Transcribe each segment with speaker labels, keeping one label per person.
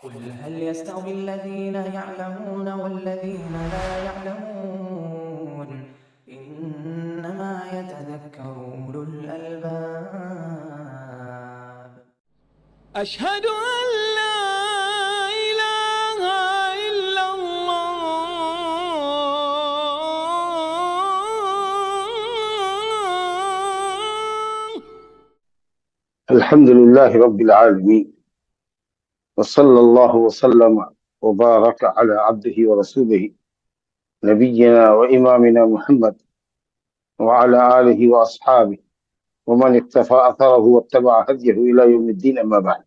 Speaker 1: قل هل يستوي الذين يعلمون والذين لا يعلمون إنما يتذكر أولو الألباب.
Speaker 2: أشهد أن لا إله إلا الله.
Speaker 3: الحمد لله رب العالمين، وصلى الله وسلم وبارك على عبده ورسوله نبينا وإمامنا محمد وعلى آله وأصحابه ومن اقتفى أثره واتبع هديه إلى يوم الدين. أما بعد،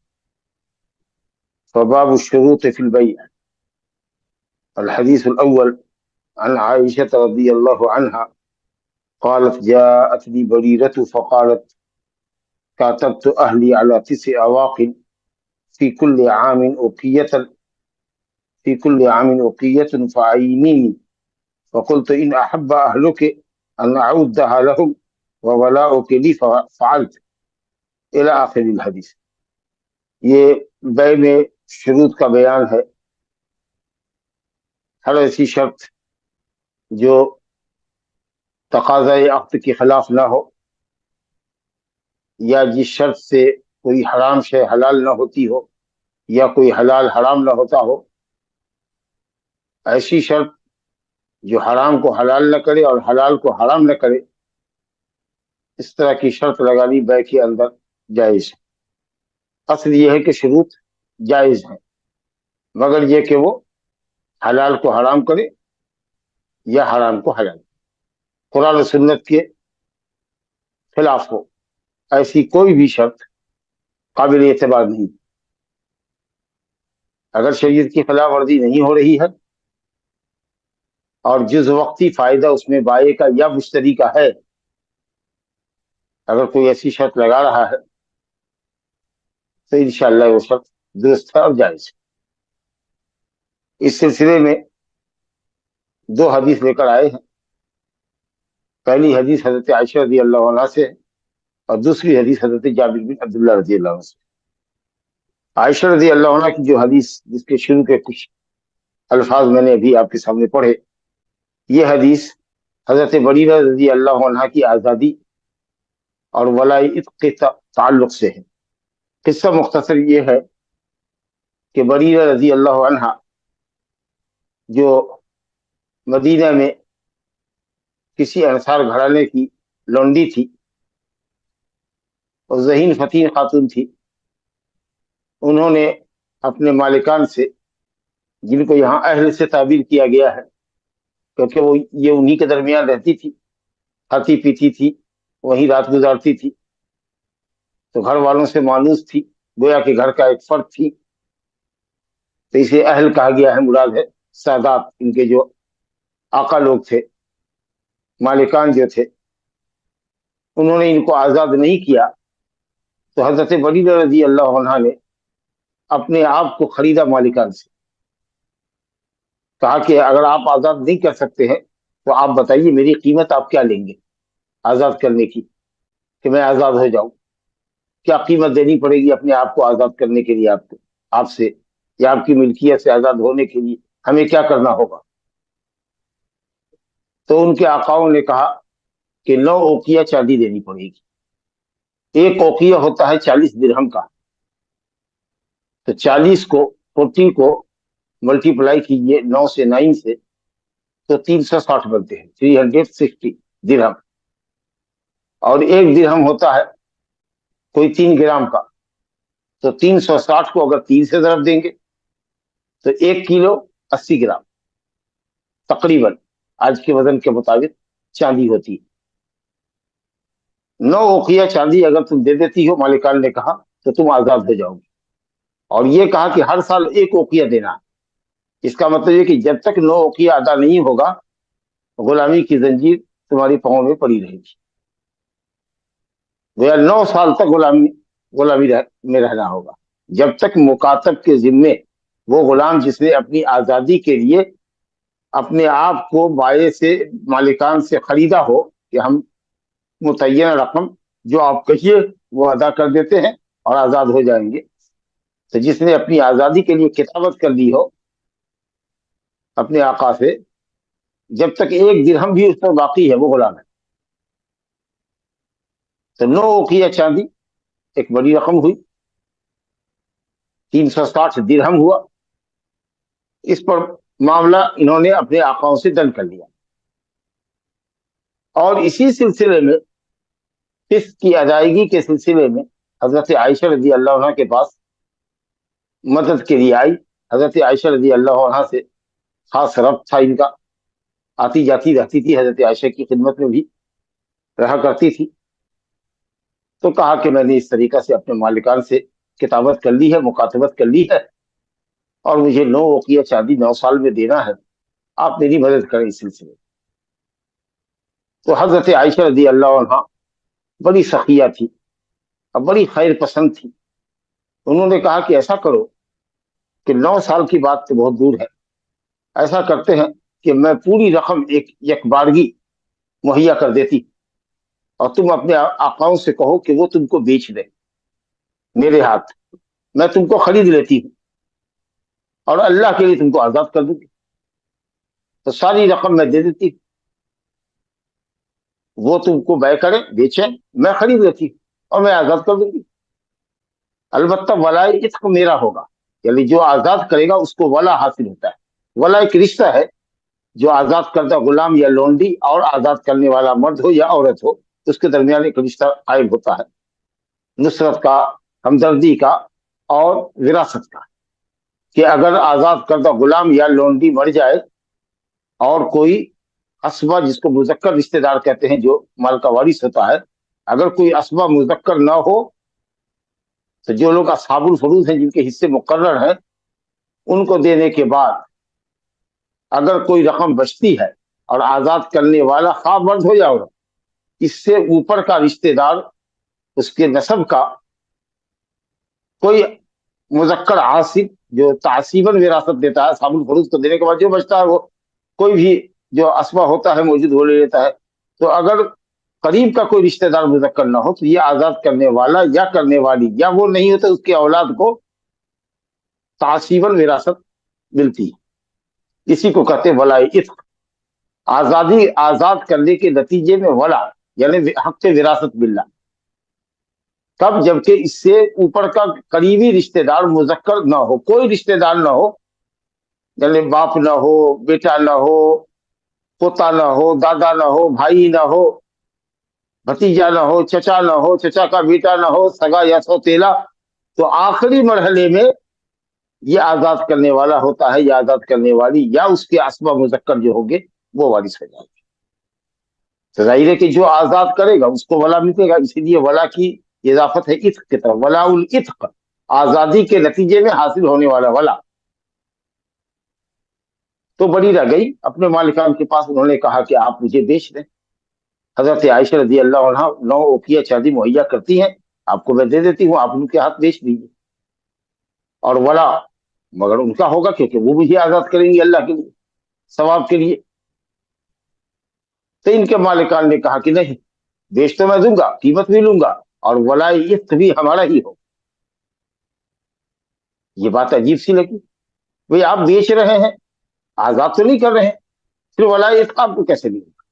Speaker 3: فباب الشروط في البيع. الحديث الأول عن عائشة رضي الله عنها قالت: جاءتني بريرة فقالت: كاتبت أهلي على 9 أواق في كل عام أوقية فعينيني. فقلت: إن أحب أهلك أن أعودها لهم وولاؤك لي فعلت، إلى آخر الحدیث۔ یہ بیع میں شروط کا بیان ہے۔ ہر ایسی شرط جو تقاضۂ عقد کے خلاف نہ ہو، یا جس شرط سے کوئی حرام شے حلال نہ ہوتی ہو یا کوئی حلال حرام نہ ہوتا ہو، ایسی شرط جو حرام کو حلال نہ کرے اور حلال کو حرام نہ کرے، اس طرح کی شرط لگانی بیع کے اندر جائز ہے۔ اصل یہ ہے کہ شروط جائز ہیں، مگر یہ کہ وہ حلال کو حرام کرے یا حرام کو حلال، قرآن و سنت کے خلاف ہو، ایسی کوئی بھی شرط قابل اعتبار نہیں۔ اگر شریعت کی خلاف ورزی نہیں ہو رہی ہے اور جز وقتی فائدہ اس میں بائع کا یا مشتری کا ہے، اگر کوئی ایسی شرط لگا رہا ہے تو انشاءاللہ وہ شرط درست ہے اور جائز ہے۔ اس سلسلے میں 2 حدیث لے کر آئے ہیں۔ پہلی حدیث حضرت عائشہ رضی اللہ عنہ سے اور دوسری حدیث حضرت جابر بن عبداللہ رضی اللہ عنہ سے۔ عائشہ رضی اللہ عنہ کی جو حدیث، جس کے شروع کے کچھ الفاظ میں نے ابھی آپ کے سامنے پڑھے، یہ حدیث حضرت بریرہ رضی اللہ عنہ کی آزادی اور ولاء عتق کے تعلق سے ہے۔ قصہ مختصر یہ ہے کہ بریرہ رضی اللہ عنہ جو مدینہ میں کسی انصار گھرانے کی لونڈی تھی اور ذہین فتین خاتون تھی، انہوں نے اپنے مالکان سے، جن کو یہاں اہل سے تعبیر کیا گیا ہے کیونکہ وہ یہ انہی کے درمیان رہتی تھی، کھاتی پیتی تھی، وہیں رات گزارتی تھی، تو گھر والوں سے مانوس تھی، گویا کہ گھر کا ایک فرد تھی، تو اسے اہل کہا گیا ہے۔ مراد ہے سادات، ان کے جو آقا لوگ تھے، مالکان جو تھے، انہوں نے ان کو آزاد نہیں کیا، تو حضرت بریرہ رضی اللہ عنہ نے اپنے آپ کو خریدا مالکان سے۔ کہا کہ اگر آپ آزاد نہیں کر سکتے ہیں تو آپ بتائیے میری قیمت آپ کیا لیں گے آزاد کرنے کی، کہ میں آزاد ہو جاؤں، کیا قیمت دینی پڑے گی اپنے آپ کو آزاد کرنے کے لیے آپ سے، یا آپ کی ملکیت سے آزاد ہونے کے لیے ہمیں کیا کرنا ہوگا؟ تو ان کے آقاؤں نے کہا کہ 9 اوقیہ چاندی دینی پڑے گی۔ ایک اوقیہ ہوتا ہے 40 درہم کا، تو 40 کو 40 کو ملٹیپلائی کیجئے 9 سے 9 سے، تو 360 بنتے ہیں، 360 درہم۔ اور 1 درہم ہوتا ہے کوئی 3 گرام کا، تو 360 کو اگر 3 سے ضرب دیں گے تو 1 کلو 80 گرام تقریباً آج کے وزن کے مطابق چاندی ہوتی ہے۔ 9 اوقیہ چاندی اگر تم دے دیتی ہو، مالکان نے کہا، تو تم آزاد ہو جاؤ گے۔ اور یہ کہا کہ ہر سال 1 اوقیہ دینا۔ اس کا مطلب یہ کہ جب تک 9 اوقیہ ادا نہیں ہوگا، غلامی کی زنجیر تمہاری پاؤں میں پڑی رہے گی۔ وہ 9 سال تک غلامی میں رہنا ہوگا، جب تک مکاتب کے ذمے وہ غلام جس نے اپنی آزادی کے لیے اپنے آپ کو بائع سے، مالکان سے خریدا ہو کہ ہم متعینہ رقم جو آپ کہیے وہ ادا کر دیتے ہیں اور آزاد ہو جائیں گے، تو جس نے اپنی آزادی کے لیے کتابت کر لی ہو اپنے آقا سے، جب تک ایک درہم بھی اس پر باقی ہے وہ غلام ہے. تو 9 اوقیہ چاندی ایک بڑی رقم ہوئی، 360 درہم ہوا. اس پر معاملہ انہوں نے اپنے آقاؤں سے ڈن کر لیا. اور اسی سلسلے میں قسط کی ادائیگی کے سلسلے میں حضرت عائشہ رضی اللہ عنہ کے پاس مدد کے لیے آئی. حضرت عائشہ رضی اللہ عنہ سے خاص ربط تھا ان کا، آتی جاتی رہتی تھی، حضرت عائشہ کی خدمت میں بھی رہا کرتی تھی. تو کہا کہ میں نے اس طریقہ سے اپنے مالکان سے کتابت کر لی ہے، مکاتبت کر لی ہے، اور مجھے 9 اوقیہ چاندی 9 سال میں دینا ہے، آپ میری مدد کریں اس سلسلے. تو حضرت عائشہ رضی اللہ عنہ بڑی سخیہ تھی اور بڑی خیر پسند تھی. انہوں نے کہا کہ ایسا کرو کہ 9 سال کی بات تو بہت دور ہے، ایسا کرتے ہیں کہ میں پوری رقم یک بارگی مہیا کر دیتی، اور تم اپنے آقاؤں سے کہو کہ وہ تم کو بیچ دیں میرے ہاتھ، میں تم کو خرید لیتی ہوں اور اللہ کے لیے تم کو آزاد کر دوں گی. تو ساری رقم میں دے دیتی، وہ تم کو بے کریں، بیچیں، میں خرید لیتی ہوں اور میں آزاد کر دوں گی. البتہ ولاء عتق میرا ہوگا، یعنی جو آزاد کرے گا اس کو ولا حاصل ہوتا ہے. ولا ایک رشتہ ہے جو آزاد کردہ غلام یا لونڈی اور آزاد کرنے والا مرد ہو یا عورت ہو، اس کے درمیان ایک رشتہ قائم ہوتا ہے، نصرت کا، ہمدردی کا اور وراثت کا. کہ اگر آزاد کردہ غلام یا لونڈی مر جائے اور کوئی اسبہ، جس کو مذکر رشتہ دار کہتے ہیں جو مال کا وارث ہوتا ہے، اگر کوئی اسبہ مذکر نہ ہو تو جو لوگ اصحاب الفروض ہیں، جن کے حصے مقرر ہیں، ان کو دینے کے بعد اگر کوئی رقم بچتی ہے اور آزاد کرنے والا خواہ مرد ہو یا عورت، اس سے اوپر کا رشتہ دار، اس کے نسب کا کوئی مذکر عاصب جو تعصیباً وراثت دیتا ہے، اصحاب الفروض کو دینے کے بعد جو بچتا ہے وہ کوئی بھی جو اسبہ ہوتا ہے موجود وہ لے لیتا ہے. تو اگر قریب کا کوئی رشتہ دار مذکر نہ ہو تو یہ آزاد کرنے والا یا کرنے والی یا وہ نہیں ہوتا، اس کے اولاد کو تعصیباً وراثت ملتی ہے. اسی کو کہتے ہیں ولاء عتق. آزادی آزاد کرنے کے نتیجے میں ولا یعنی حق وراثت باللہ. تب جبکہ اس سے اوپر کا قریبی رشتہ دار مذکر نہ ہو، کوئی رشتہ دار نہ ہو، یعنی باپ نہ ہو، بیٹا نہ ہو، پوتا نہ ہو، دادا نہ ہو، بھائی نہ ہو، بھتیجا نہ ہو، چچا نہ ہو، چچا کا بیٹا نہ ہو، سگا یا سوتیلا. تو آخری مرحلے میں یہ آزاد کرنے والا ہوتا ہے یا آزاد کرنے والی یا اس کے اسبہ مذکر جو ہوگے وہ وارث ہو جائے گا. تو ظاہر ہے کہ جو آزاد کرے گا اس کو ولا ملے گا. اسی لیے ولا کی اضافت ہے عتق کی طرف، ولاء العتق، آزادی کے نتیجے میں حاصل ہونے والا ولا. تو بڑی رہ گئی اپنے مالکان کے پاس. انہوں نے کہا کہ آپ مجھے بیچ دیں. حضرت عائشہ رضی اللہ عنہ 9 اوقیہ چاندی مہیا کرتی ہیں، آپ کو میں دے دیتی ہوں، آپ ان کے ہاتھ بیچ دیجیے. اور ولا مگر ان کا ہوگا کیونکہ وہ مجھے آزاد کریں گے اللہ کے لیے، ثواب کے لیے. تو ان کے مالکان نے کہا کہ نہیں، بیچ تو میں دوں گا، قیمت بھی لوں گا، اور ولاء عتق بھی ہمارا ہی ہو. یہ بات عجیب سی لگی. بھئی آپ بیچ رہے ہیں، آزاد تو نہیں کر رہے ہیں، پھر ولاء عتق آپ کو کیسے ملے گا؟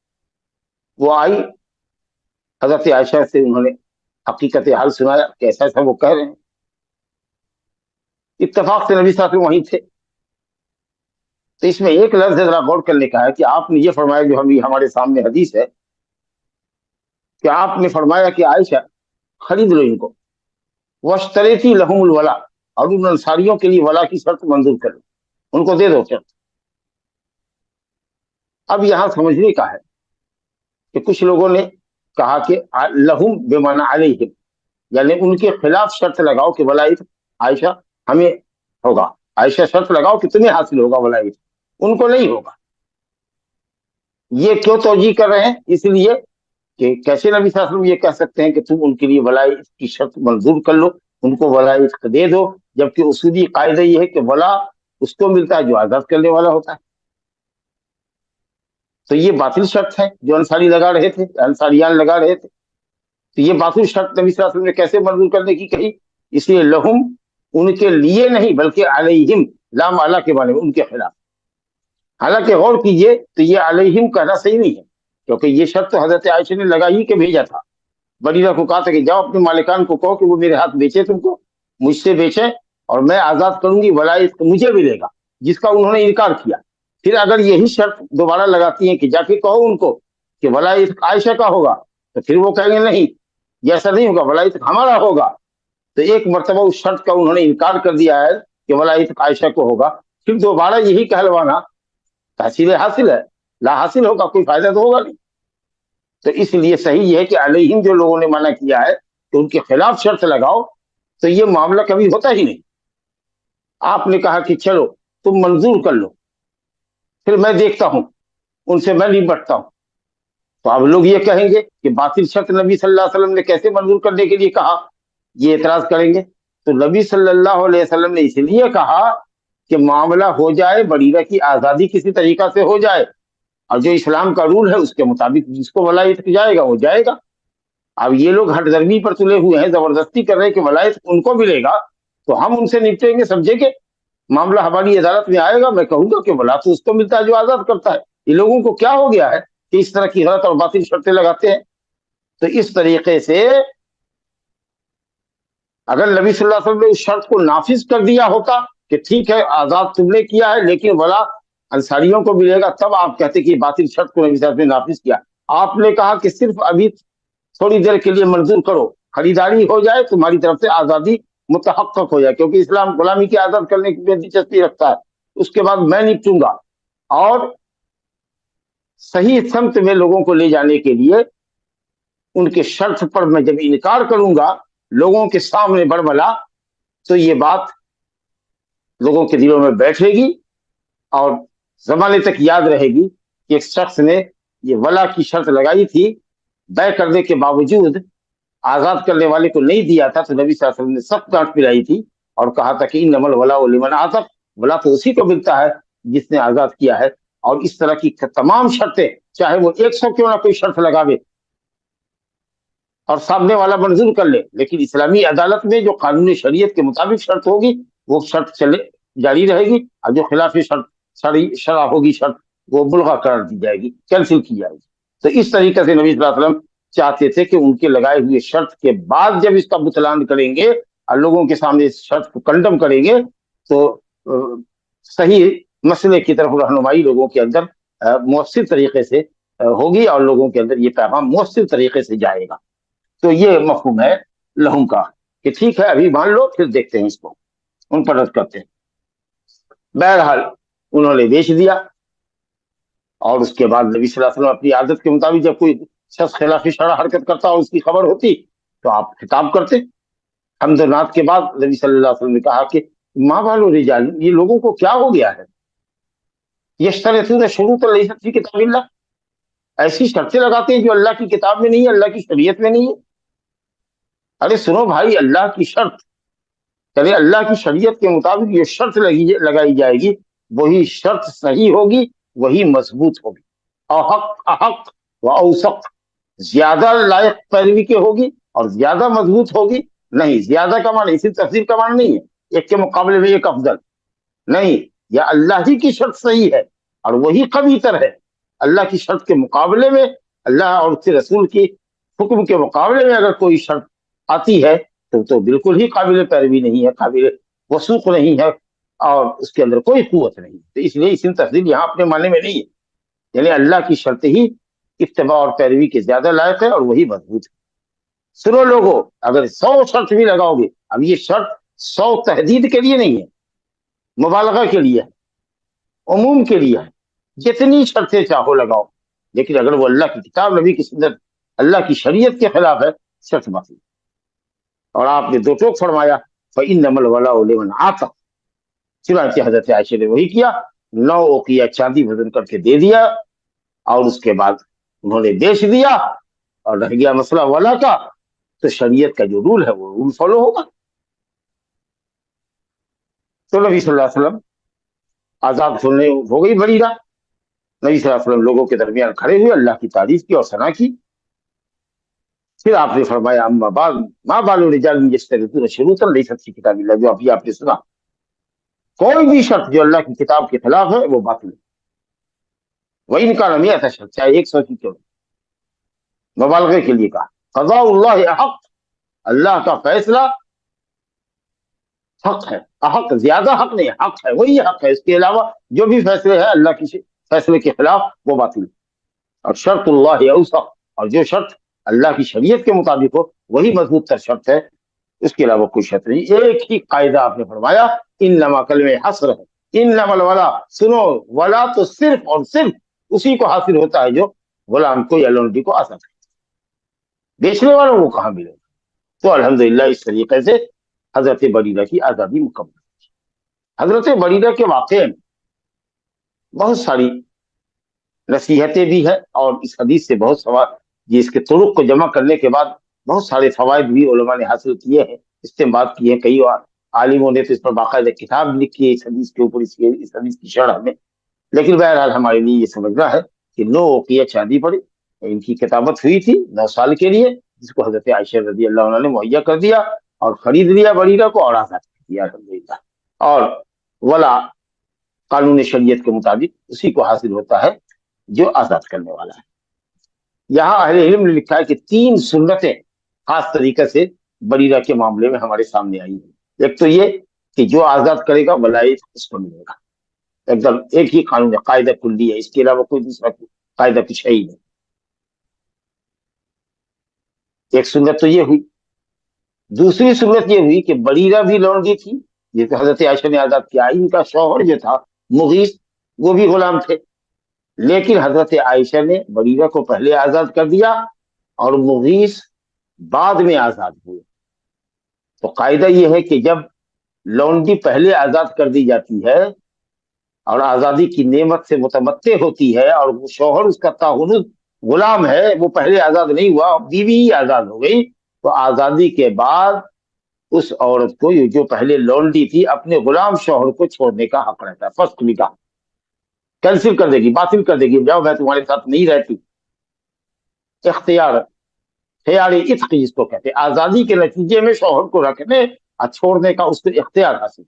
Speaker 3: وہ آئی حضرت عائشہ سے، انہوں نے حقیقت حال سنایا کہ ایسا ایسا وہ کہہ رہے ہیں. اتفاق سے نبی صلی اللہ علیہ وسلم وہیں تھے. تو اس میں ایک لفظ ذرا غور کرنے کا ہے کہ آپ نے یہ فرمایا، جو ہمارے سامنے حدیث ہے، کہ آپ نے فرمایا کہ عائشہ خرید لو ان کو، واشتریتی لہم الولا، اور ان انصاریوں کے لیے ولا کی شرط منظور کر لو، ان کو دے دو شرط. اب یہاں سمجھنے کا ہے کہ کچھ لوگوں نے کہا کہ لہم بمعنی علیہم، یعنی ان کے خلاف شرط لگاؤ کہ ولاء عائشہ ہمیں ہوگا، عائشہ شرط لگاؤ کہ تمہیں حاصل ہوگا ولاء، ان کو نہیں ہوگا. یہ کیوں توجیہ کر رہے ہیں؟ اس لیے کہ کیسے نبی صلی اللہ علیہ وسلم یہ کہہ سکتے ہیں کہ تم ان کے لیے ولاء کی شرط منظور کر لو، ان کو ولاء دے دو، جبکہ اصولی قاعدہ یہ ہے کہ ولا اس کو ملتا ہے جو آزاد کرنے والا ہوتا ہے. تو یہ باطل شرط ہے جو انصاری لگا رہے تھے، انصاریان لگا رہے تھے. تو یہ باطل شرط نبی صلی اللہ علیہ وسلم نے کیسے منظور کرنے کی کہی؟ اس لیے لہم उनके लिए नहीं बल्कि अलैहिम, लाम अला के माने में उनके खिलाफ। हालांकि गौर कीजिए तो ये अलैहिम कहना सही नहीं है, क्योंकि ये शर्त तो हजरत आयशा ने लगाई के भेजा था। बरीरा को कहा था कि जाओ अपने मालिकान को कहो कि वो मेरे हाथ बेचे तुमको, मुझसे बेचे और मैं आजाद करूंगी, वलायत मुझे मिलेगा, जिसका उन्होंने इनकार किया। फिर अगर यही शर्त दोबारा लगाती है कि जाके कहो उनको कि वलायत आयशा का होगा, तो फिर वो कहेंगे नहीं ये ऐसा नहीं होगा, वलायत हमारा होगा। तो एक मरतबा उस शर्त का उन्होंने इनकार कर दिया है कि वलायत आयशा को होगा, फिर दोबारा यही कहलवाना तहसील हासिल है, ला हासिल होगा, कोई फायदा तो होगा नहीं। तो इसलिए सही ये है कि अलैहिम जो लोगों ने मना किया है कि उनके खिलाफ शर्त लगाओ, तो ये मामला कभी होता ही नहीं। आपने कहा कि चलो तुम मंजूर कर लो, फिर मैं देखता हूं, उनसे मैं निपटता हूं, तो अब लोग ये कहेंगे कि बातिल शर्त नबी सल्लल्लाहु अलैहि वसल्लम ने कैसे मंजूर करने के लिए कहा, ये एतराज करेंगे। तो नबी सल्लल्लाहु अलैहि वसल्लम ने इसलिए कहा कि मामला हो जाए, बरीरा की आजादी किसी तरीका से हो जाए, और जो इस्लाम का रूल है उसके मुताबिक जिसको वलायत जाएगा वो जाएगा। अब ये लोग हठधर्मी पर तुले हुए हैं, जबरदस्ती कर रहे हैं कि वलायत उनको मिलेगा, तो हम उनसे निपटेंगे, समझेंगे मामला हमारी अदालत में आएगा, मैं कहूंगा कि वला तो उसको मिलता है जो आजाद करता है। ये लोगों को क्या हो गया है कि इस तरह की गलत और बातिल शर्तें लगाते हैं। तो इस तरीके से अगर नबी सल्लल्लाहु अलैहि वसल्लम ने उस शर्त को नाफिज कर दिया होता कि ठीक है आजाद तुमने किया है लेकिन वला अंसारियों को मिलेगा, तब आप कहते कि बातिल शर्त को नबी साहब ने नाफिज किया। आपने कहा कि सिर्फ अभी थोड़ी देर के लिए मंजूर करो, खरीदारी हो जाए, तुम्हारी तरफ से आजादी मुतहक्कक हो जाए, क्योंकि इस्लाम गुलामी की आजाद करने की दिलचस्पी रखता है, उसके बाद मैं निपटूंगा। और सही समत में लोगों को ले जाने के लिए उनके शर्त पर मैं जब इनकार करूंगा लोगों के सामने बड़बड़ा, तो ये बात लोगों के दिलों में बैठेगी और जमाने तक याद रहेगी कि एक शख्स ने ये वला की शर्त लगाई थी, बै करने के बावजूद आजाद करने वाले को नहीं दिया था, तो नबी सल्लल्लाहु अलैहि वसल्लम ने सख्त डांट पिलाई थी और कहा था कि इन्नमल वला लिमन आतक, वला तो उसी को मिलता है जिसने आजाद किया है। और इस तरह की तमाम शर्तें, चाहे वो 100 क्यों ना कोई शर्त लगावे और सामने वाला मंजूर कर ले, लेकिन इस्लामी अदालत में जो कानून शरीयत के मुताबिक शर्त होगी वो शर्त चले जारी रहेगी, और जो खिलाफ शर्त शरा होगी शर्त वो मुल्गा करार दी जाएगी, कैंसिल की जाएगी। तो इस तरीके से नबी सल्लल्लाहु अलैहि वसल्लम चाहते थे कि उनके लगाए हुए शर्त के बाद जब इसका बुतलान करेंगे और लोगों के सामने इस शर्त को कंडम करेंगे, तो सही मसले की तरफ रहनुमाई लोगों के अंदर मौसर तरीके से होगी और लोगों के अंदर ये पैगाम मौसर तरीके से जाएगा। तो ये मफहूम है लहुम का कि ठीक है अभी मान लो, फिर देखते हैं इसको, उन पर रद्द करते हैं। बहरहाल उन्होंने बेच दिया, और उसके बाद नबी सल्लल्लाहु अलैहि वसल्लम अपनी आदत के मुताबिक जब कोई शख्स खिलाफ शरअ हरकत करता और उसकी खबर होती तो आप खिताब करते। हम्दनात के बाद नबी सल्लल्लाहु अलैहि वसल्लम ने कहा कि माँ बालो रिजाल, ये लोगों को क्या हो गया है, यश्तरतून शुरूत लैसत फी किताबिल्लाह, ऐसी शर्तें लगाते हैं जो अल्लाह की किताब में नहीं है, अल्लाह की शरीयत में नहीं है। अरे सुनो भाई, अल्लाह की शर्त, अरे अल्लाह की शरीयत के मुताबिक ये शर्त लगाई जाएगी, वही शर्त सही होगी, वही मजबूत होगी, अहक अहक व औसक, ज्यादा लायक पैरवी के होगी और ज्यादा मजबूत होगी। नहीं, ज्यादा का मान इसी तफसीर का मान नहीं है एक के मुकाबले में एक अफजल नहीं, या अल्लाह ही की शर्त सही है और वही कबीतर है। अल्लाह की शर्त के मुकाबले में, अल्लाह और उसके रसूल की हुक्म के मुकाबले में अगर कोई शर्त आती है तो बिल्कुल ही काबिल पैरवी नहीं है, काबिल वसूख नहीं है और उसके अंदर कोई कुव्वत नहीं। तो इसलिए इसमें तफसील यहाँ अपने मानने में नहीं है, यानी अल्लाह की शर्त ही इत्तबा और पैरवी के ज्यादा लायक है और वही मजबूत है। सुनो लोगों, अगर 100 शर्त भी लगाओगे, अब ये शर्त 100 तहदीद के लिए नहीं है, मुबालगा के लिए है, उमूम के लिए है, जितनी शर्तें चाहो लगाओ, लेकिन अगर वो अल्लाह की किताब नबी की सुन्नत अल्लाह की शरीयत के खिलाफ है, शर्त बातिल। और आपने दो टोक फरमाया फ़इन्नमल वलाउ लिमन आतक, चुनांचे हजरत आयशा ने वही किया, 9 उकिया चांदी वजन करके दे दिया और उसके बाद उन्होंने बेच दिया और रह गया मसला वला का। तो शरीयत का जो रूल है वो रूल फॉलो होगा। तो नबी सल्लल्लाहु अलैहि वसल्लम आजाद होने हो गई बरीरा। नबी सल्लल्लाहु अलैहि वसल्लम लोगों के दरमियान खड़े हुए, अल्लाह की तारीफ की और सना की। फिर आपने फरमाया अम्मा बाद माँ बालू रिजाल यस्तरिदून शुरूतन लैसत फी किताबिल्लाह, जो अभी आपने सुना, कोई भी शर्त जो अल्लाह की किताब के खिलाफ है वो बातिल है। वही इनका नमिया था शर्त, चाहे 100 की क्यों, मुबालगे के लिए कहा। क़ज़ाउल्लाह हक़, अल्लाह का फैसला हक है, हक ज्यादा हक नहीं, हक है, वही हक है, इसके अलावा जो भी फैसले हैं अल्लाह के फैसले के खिलाफ वो बातिल। और शर्तुल्लाह औसक़, और जो शर्त अल्लाह की शरीयत के मुताबिक हो वही मजबूत तर शर्त है, इसके अलावा कोई शर्त नहीं। एक ही कायदा आपने फरमाया, इन्नमा कलमे हस्र है, इन्नमल वला, सुनो, वला तो सिर्फ और सिर्फ उसी को हासिल होता है जो गुलाम को या लौंडी को आजाद है, बेचने वालों को कहाँ मिलेगा। तो अल्हम्दुलिल्लाह इस तरीके से हजरत बरीरा की आजादी मुकम्मल। हजरत बरीरा के वाक़े में बहुत सारी नसीहतें भी हैं, और इस हदीस से बहुत सवाल, ये इसके तुरुक को जमा करने के बाद बहुत सारे फवायद भी उलमा ने हासिल किए हैं, इस्तेमाल किए हैं। कई आलिमों ने तो इस पर बाकायदा किताब लिखी है इस हदीस के ऊपर, इस हदीस की शरह में। लेकिन बहरहाल हमारे लिए ये समझना है कि 9 उक़िया चांदी पड़ी, इनकी किताबत हुई थी 9 साल के लिए, जिसको हजरत आयशा रज़ी अल्लाह अन्हा ने मुहैया कर दिया और खरीद लिया बरीरा को और आजाद कर दिया अल्हम्दुलिल्लाह। और वला कानून शरीयत के मुताबिक उसी को हासिल होता है जो आजाद करने वाला है। यहाँ अहले इल्म ने लिखा है कि 3 सुन्नतें खास तरीके से बरीरा के मामले में हमारे सामने आई है। एक तो ये कि जो आजाद करेगा वलायत उसको मिलेगा, एकदम एक ही कानून है, कायदा कुल्ली है, इसके अलावा कोई दूसरा कायदा कुछ है ही नहीं। एक सुन्नत तो ये हुई। दूसरी सुन्नत ये हुई कि बरीरा भी लौंडी थी, ये तो हजरत आयशा ने आजाद किया। इनका शौहर जो था मुगीस, वो भी गुलाम थे, लेकिन हजरत आयशा ने बरीरा को पहले आजाद कर दिया और मुगीस बाद में आजाद हुए। तो कायदा यह है कि जब लौंडी पहले आजाद कर दी जाती है और आजादी की नेमत से मुतमत्ते होती है, और वो शौहर उसका ताहुनुस गुलाम है, वो पहले आजाद नहीं हुआ, बीवी ही आजाद हो गई, तो आजादी के बाद उस औरत को, जो पहले लौंडी थी, अपने गुलाम शौहर को छोड़ने का हक रहता है। फर्स्ट निकाह कैंसिल कर देगी, बातिल कर देगी, जाओ मैं तुम्हारे साथ नहीं रहती। इख्तियार, ख्याल इत्क जिसको कहते हैं, आजादी के नतीजे में शौहर को रखने और छोड़ने का उसको इख्तियार हासिल।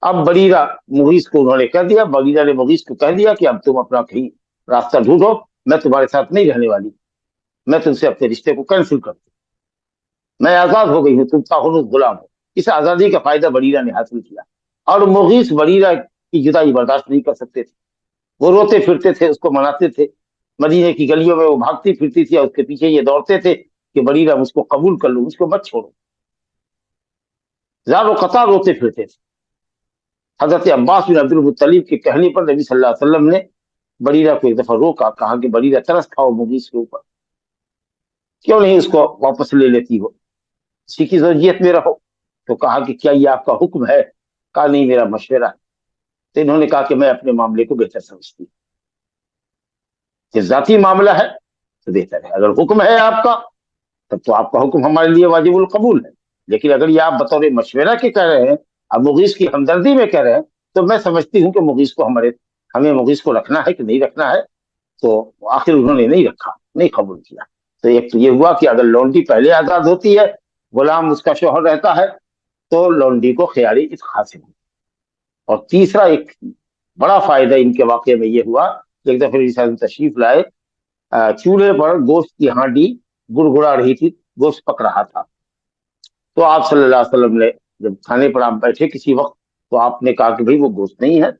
Speaker 3: अब बरीरा मुगीस को उन्होंने कह दिया, बरीरा ने मुगीस को कह दिया कि अब तुम अपना कहीं रास्ता ढूंढो, मैं तुम्हारे साथ नहीं रहने वाली, मैं तुमसे अपने रिश्ते को कैंसिल करती, मैं आजाद हो गई हूँ, तुम ताहुनुस गुलाम हो। इस आजादी का फायदा बरीरा ने हासिल किया, और मुगीस बरीरा की जुदाई बर्दाश्त नहीं कर सकते थे। वो रोते फिरते थे, उसको मनाते थे, मदीने की गलियों में वो भागती फिरती थी और उसके पीछे ये दौड़ते थे कि बरीरा मुझको कबूल कर लो, मुझको मत छोड़ो। ज़ारो कतार रोते फिरते थे। हजरत अब्बास बिन अब्दुल मुत्तलिब के कहने पर नबी सल्लल्लाहु अलैहि वसल्लम ने बरीरा को एक दफा रोका, कहा कि बरीरा तरस खाओ मुगीस के ऊपर, क्यों नहीं उसको वापस ले लेती हो, इसी की ज़ौजियत में रहो। तो कहा कि क्या ये आपका हुक्म है? कहा नहीं, मेरा मशवरा है। तो इन्होंने कहा कि मैं अपने मामले को बेहतर समझती हूँ, ये जाती मामला है तो बेहतर है, अगर हुक्म है आपका तब तो आपका हुक्म हमारे लिए वाजिबुल कबूल है, लेकिन अगर ये आप बतौर मशवरा के कह रहे हैं, अब मुगीस की हमदर्दी में कह रहे हैं, तो मैं समझती हूँ कि मुगीस को हमें मुगीस को रखना है कि नहीं रखना है। तो आखिर उन्होंने नहीं रखा, नहीं कबूल किया। तो एक तो ये हुआ कि अगर लौंडी पहले आजाद होती है, गुलाम उसका शौहर रहता है, तो लौंडी को ख्याली इस हासिल हुई। और तीसरा एक बड़ा फायदा इनके वाकये में ये हुआ कि एक दफे तशरीफ लाए, चूल्हे पर गोश्त की हांडी गुड़गुड़ा रही थी, गोश्त पक रहा था। तो आप सल्लल्लाहु अलैहि वसल्लम ने जब खाने पर आप बैठे किसी वक्त, तो आपने कहा कि भाई वो गोश्त नहीं है,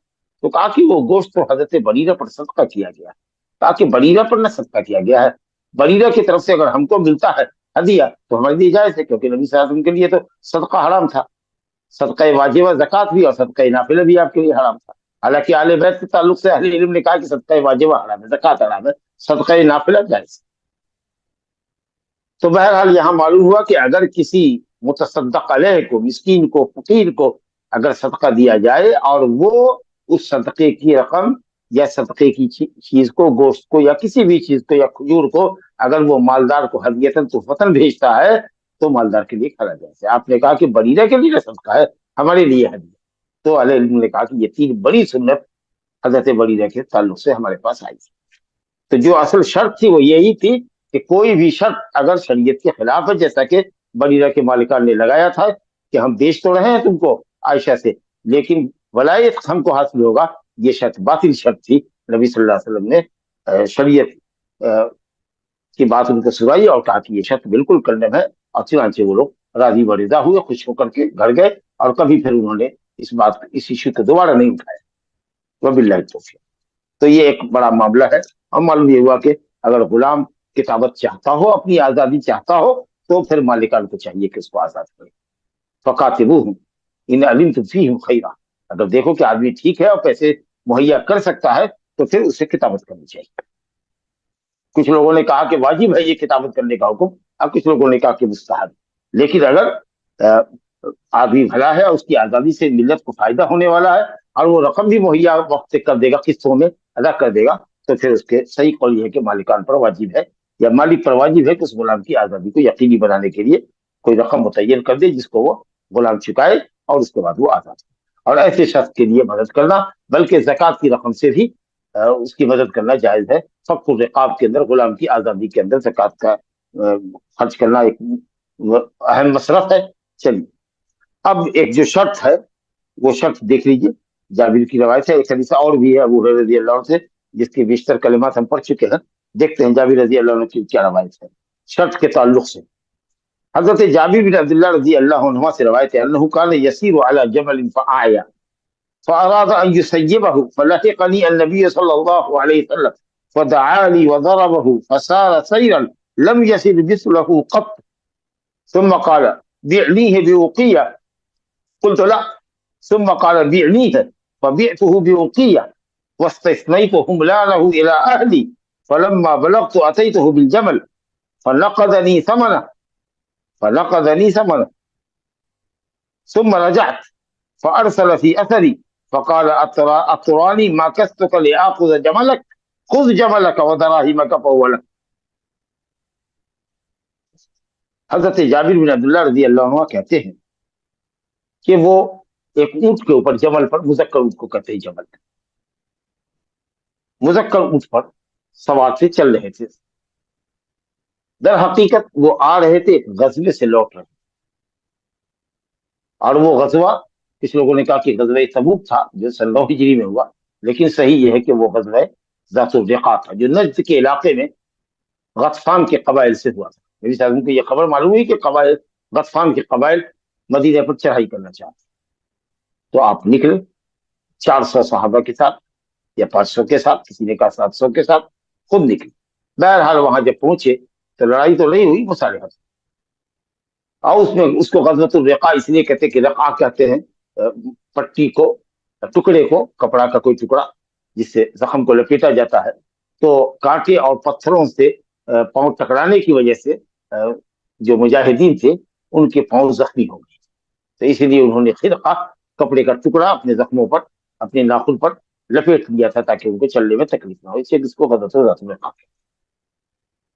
Speaker 3: तो कहा कि वो गोश्त तो हजरत बरीरा पर सदका किया गया। कहा कि बरीरा पर न सदका किया गया है, बरीरा की तरफ से अगर हमको मिलता है हदिया तो हमारे लिए जायज है, क्योंकि नबी सल्लल्लाहु अलैहि वसल्लम के लिए तो सदका हराम था, सदका वाजिबा ज़कात भी और सदका नाफिला भी आपके लिए हराम था। हालांकि आले बैत के ताल्लुक से अहले इल्म ने कहा कि सदका वाजिबा हराम है, ज़कात हराम है, सदका नाफिला जायज। तो बहरहाल यहाँ मालूम हुआ कि अगर किसी मुतसद्दक़ अलैह को, मिस्कीन को, फकीर को अगर सदका दिया जाए और वो उस सदके की रकम या सदके की चीज को, गोश्त को या किसी भी चीज को या खजूर को, अगर वो मालदार को हदियतन तोहफतन भेजता है तो मालदार के लिए खरा जाए। आपने कहा कि बरीरा के लिए सदका है, हमारे लिए हदिया। तो अहले इल्म ने कहा कि ये 3 बड़ी सुन्नत हजरत बरीरा के ताल्लुक से हमारे पास आई। तो जो असल शर्त थी वो यही थी کہ کوئی بھی شرط اگر شریعت کے خلاف ہے، جیسا کہ بریرہ کے مالکان نے لگایا تھا کہ ہم بیچ تو رہے ہیں تم کو عائشہ سے، لیکن ولایت ہم کو حاصل ہوگا، یہ شرط باطل شرط تھی۔ نبی صلی اللہ علیہ وسلم نے شریعت کی بات ان کو سنائی اور کہا کہ یہ شرط بالکل کرنے ہے، اور چنانچہ وہ لوگ راضی و رضا ہوئے، خوش ہو کر کے گھر گئے، اور کبھی پھر انہوں نے اس ایشو کو دوبارہ نہیں اٹھایا۔ وباللہ التوفیق۔ تو یہ ایک بڑا معاملہ ہے، اور معلوم یہ ہوا کہ اگر غلام کتابت چاہتا ہو، اپنی آزادی چاہتا ہو، تو پھر مالکان کو چاہیے کہ اس کو آزاد کرے۔ فقاتبوہم ان علمتم فیہم خیرا، اگر دیکھو کہ آدمی ٹھیک ہے اور پیسے مہیا کر سکتا ہے تو پھر اسے کتابت کرنی چاہیے۔ کچھ لوگوں نے کہا کہ واجب ہے یہ کتابت کرنے کا حکم، اور کچھ لوگوں نے کہا کہ مستحب، لیکن اگر آدمی بھلا ہے اور اس کی آزادی سے ملت کو فائدہ ہونے والا ہے، اور وہ رقم بھی مہیا وقت سے کر دے گا، قسطوں میں ادا کر دے گا، تو پھر اس کے صحیح قول یہ ہے کہ مالکان پر واجب ہے، یا مالک پر واجب ہے کہ اس غلام کی آزادی کو یقینی بنانے کے لیے کوئی رقم متعین کر دے جس کو وہ غلام چکائے، اور اس کے بعد وہ آزاد ہو۔ اور ایسے شخص کے لیے مدد کرنا، بلکہ زکوٰۃ کی رقم سے بھی اس کی مدد کرنا جائز ہے۔ فک الرقاب کے اندر، غلام کی آزادی کے اندر زکوٰۃ کا خرچ کرنا ایک اہم مصرف ہے۔ چلیے اب ایک جو شرط ہے وہ شرط دیکھ لیجیے، جابر کی روایت ہے، ایک حدیث اور بھی ہے ابو ہریرہ رضی اللہ عنہ سے، جس کے بیشتر کلمات ہم پڑھ چکے ہیں۔ دیکھتے ہیں جابر رضی اللہ عنہ کی کیا روایت ہے شرط کے تعلق سے۔ حضرت جابر بن عبداللہ رضی اللہ عنہ سے روایت ہے، انہ کان یسیر علی جمل فاعیا فاراد ان یسیبہ فلحقنی النبی صلی اللہ علیہ وسلم فدعا لی وضربہ فسار سیرا لم یسر مثلہ قط ثم قال بعنیہ بوقیہ قلت لا ثم قال بعنیہ فبعته بوقیہ واستثنیت حملانہ الى اہلی فلما بلغت اتیته بالجمل فنقذنی ثمنه ثم رجعت فأرسل في أثري فقال أتراني ما كستك لآخذ جملك خذ جملك ودراهمك فهو لك۔ حضرت جابر بن عبداللہ رضی اللہ عنہ کہتے ہیں کہ وہ ایک اونٹ کے اوپر، جمل پر، مذکر اونٹ کو کہتے ہیں جمل، مذکر اونٹ پر سوار سے چل رہے تھے۔ در حقیقت وہ آ رہے تھے، ایک غزوے سے لوٹ رہے، اور وہ غزوہ کچھ لوگوں نے کہا کہ غزوہ تبوک تھا جو سن 9 ہجری میں ہوا، لیکن صحیح یہ ہے کہ وہ غزوہ ذات الرقاع تھا جو نجد کے علاقے میں غطفان کے قبائل سے ہوا تھا۔ نبی صلی اللہ علیہ وسلم کو یہ خبر معلوم ہوئی کہ غطفان کے قبائل مدینہ پر چڑھائی کرنا چاہتے، تو آپ نکلے 400 صحابہ کے ساتھ یا 500 کے ساتھ، کسی نے کہا 700 کے ساتھ، خود نکلے۔ بہرحال وہاں جب پہنچے تو لڑائی تو نہیں ہوئی، مصالحت، اور اس میں اس کو غزوۃ الرقاع اس لیے کہتے کہ رقاع کہتے ہیں پٹی کو، ٹکڑے کو، کپڑا کا کوئی ٹکڑا جس سے زخم کو لپیٹا جاتا ہے، تو کانٹے اور پتھروں سے پاؤں ٹکرانے کی وجہ سے جو مجاہدین تھے ان کے پاؤں زخمی ہو گئے، تو اسی لیے انہوں نے خرقہ، کپڑے کا ٹکڑا، اپنے زخموں پر، اپنے ناخن پر لپیٹ لیا تھا تاکہ ان کو چلنے میں تکلیف نہ ہو، اس لیے اس کو غزوۃ الرقاع۔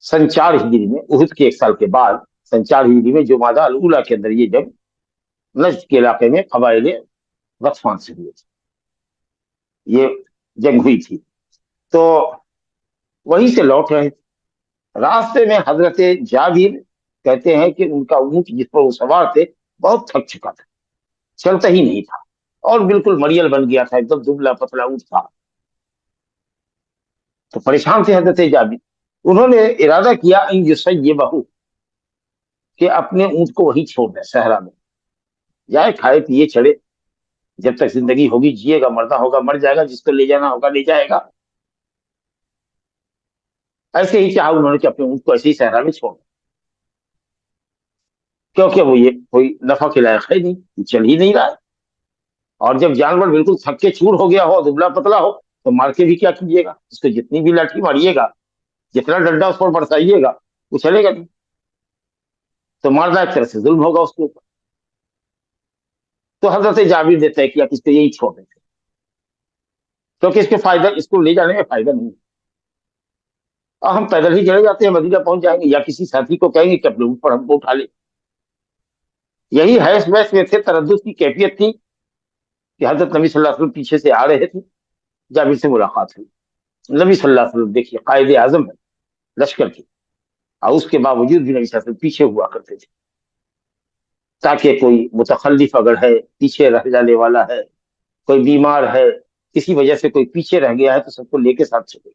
Speaker 3: سن 4 ہجری میں، احد کے 1 سال کے بعد، سن 4 ہجری میں جمادی الاولیٰ کے اندر یہ جنگ نجد کے علاقے میں قبائل غطفان سے ہوئی تھی، یہ جنگ ہوئی تھی، تو وہیں سے لوٹ رہے تھے۔ راستے میں حضرت جابر کہتے ہیں کہ ان کا اونٹ جس پر وہ سوار تھے بہت تھک چکا تھا، چلتا ہی نہیں تھا، اور بالکل مریل بن گیا تھا، ایک دم دبلا پتلا اونٹ تھا، تو پریشان تھے حضرت جابر۔ انہوں نے ارادہ کیا ان یسیبہ، کہ اپنے اونٹ کو وہیں چھوڑ دیں، صحرا میں جائے، کھائے پیے چڑھے، جب تک زندگی ہوگی جیے گا، مرنا ہوگا مر جائے گا، جس کو لے جانا ہوگا لے جائے گا۔ ایسے ہی چاہا انہوں نے کہ اپنے اونٹ کو ایسے ہی صحرا میں چھوڑ دیں، کیونکہ وہ یہ کوئی نفع کے لائق ہے نہیں، یہ چل ہی نہیں رہا ہے، اور جب جانور بالکل تھک کے چور ہو گیا ہو، دبلا پتلا ہو، تو مار کے بھی کیا کیجیے گا، اس کو جتنی بھی لاٹھی ماریے گا، جتنا ڈنڈا اس پر برسائیے گا، وہ چلے گا نہیں، تو مارنا ایک طرح سے ظلم ہوگا اس کے اوپر۔ تو حضرت جابر نے طے کیا کہ اس کو یہی چھوڑ دیتے، کیونکہ اس کے فائدہ، اس کو لے جانے میں فائدہ نہیں ہے، اور ہم پیدل ہی چلے جاتے ہیں، مدینہ پہنچ جائیں گے، یا کسی ساتھی کو کہیں گے کہ اپنے اوپر ہم کو اٹھا لے۔ یہی حیث بحث میں تھے، تردد کی کیفیت تھی کہ حضرت نبی صلی اللہ علیہ وسلم پیچھے سے آ رہے تھے، جابر سے ملاقات ہوئی۔ نبی صلی اللہ علیہ وسلم دیکھیے قائد اعظم ہے لشکر کی، اور اس کے باوجود بھی نبی صلی اللہ علیہ وسلم پیچھے ہوا کرتے تھے، تاکہ کوئی متخلف اگر ہے، پیچھے رہ جانے والا ہے، کوئی بیمار ہے، کسی وجہ سے کوئی پیچھے رہ گیا ہے، تو سب کو لے کے ساتھ چلے۔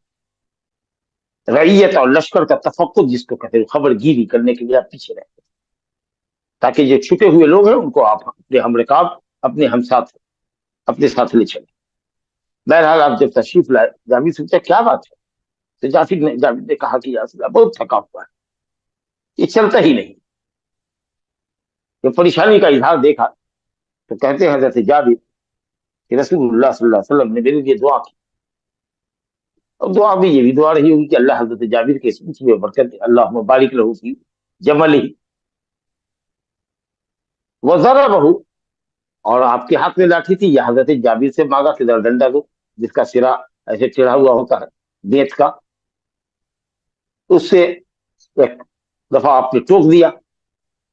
Speaker 3: رعیت اور لشکر کا تفقد جس کو کہتے ہیں، خبر گیری کرنے کے لیے آپ پیچھے رہتے ہیں، تاکہ جو چھٹے ہوئے لوگ ہیں ان کو آپ اپنے ہم رکاب، اپنے ہم ساتھ، اپنے ساتھ لے چلیں۔ بہرحال آپ جب تشریف لائے، جابر سے پوچھا کیا بات ہے؟ تو جابر نے کہا کہ یا رسول اللہ بہت تھکا ہوا ہے، یہ چلتا ہی نہیں۔ جو پریشانی کا اظہار دیکھا تو کہتے ہیں حضرت جابر کہ رسول اللہ صلی اللہ علیہ وسلم نے میرے لیے دعا کی، اور دعا بھی یہ بھی دعا رہی ہوگی کہ اللہ حضرت جابر کے اس میں برکت دے، اللہم بارک لہ فی جملہ وضربہ، اور آپ کے ہاتھ میں لاٹھی تھی، یہ حضرت جابر سے مانگا کہ ذرا ڈنڈا دو، جس کا سرا ایسے ٹیڑھا ہوا ہوتا ہے بیت کا، اس سے ایک دفعہ آپ نے ٹوک دیا،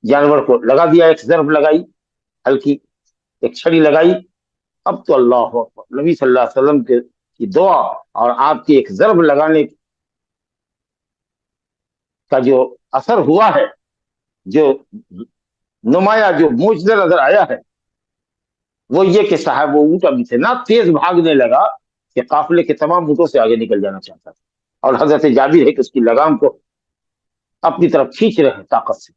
Speaker 3: جانور کو لگا دیا، ایک ضرب لگائی، ہلکی ایک چھڑی لگائی۔ اب تو اللہ اکبر، نبی صلی اللہ علیہ وسلم کی دعا اور آپ کی ایک ضرب لگانے کا جو اثر ہوا ہے، جو نمایاں جو معجزہ نظر آیا ہے، وہ یہ کہ صاحب وہ اونٹ ابھی سے نہ تیز بھاگنے لگا کہ قافلے کے تمام اونٹوں سے آگے نکل جانا چاہتا تھا، اور حضرت جابر ہے کہ اس کی لگام کو اپنی طرف کھینچ رہے ہیں طاقت سے،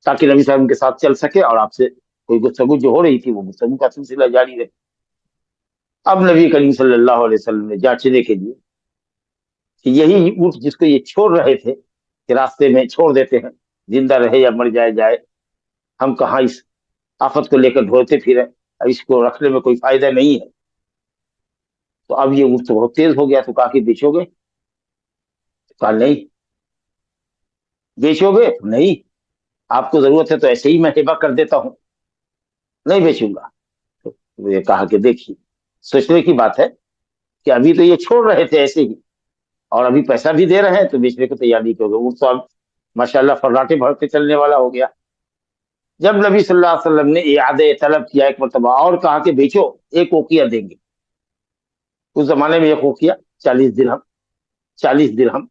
Speaker 3: تاکہ نبی صاحب کے ساتھ چل سکے اور آپ سے کوئی گفتگو جو ہو رہی تھی وہ گفتگو کا سلسلہ جاری رہے۔ اب نبی کریم صلی اللہ علیہ وسلم نے جانچنے کے لیے کہ یہی اونٹ جس کو یہ چھوڑ رہے تھے کہ راستے میں چھوڑ دیتے ہیں، زندہ رہے یا مر جائے، ہم کہاں اس آفت کو لے کر ڈھوتے پھریں، اب اس کو رکھنے میں کوئی فائدہ نہیں ہے، تو اب یہ اونٹ تو بہت تیز ہو گیا، تو کہا کہ بیچو گے؟ کہا نہیں۔ بیچو گے؟ نہیں۔ آپ کو ضرورت ہے تو ایسے ہی میں ہبہ کر دیتا ہوں، نہیں بیچوں گا۔ تو یہ کہا کہ دیکھیے، سوچنے کی بات ہے کہ ابھی تو یہ چھوڑ رہے تھے ایسے ہی، اور ابھی پیسہ بھی دے رہے ہیں، تو بیچنے کو تیار نہیں ہوگا، وہ تو اب ماشاءاللہ فراٹے بھرتے چلنے والا ہو گیا۔ جب نبی صلی اللہ علیہ وسلم نے اعادہ طلب کیا ایک مرتبہ اور کہا کہ بیچو، ایک اوقیہ دیں گے۔ اس زمانے میں ایک اوقیہ 40 درہم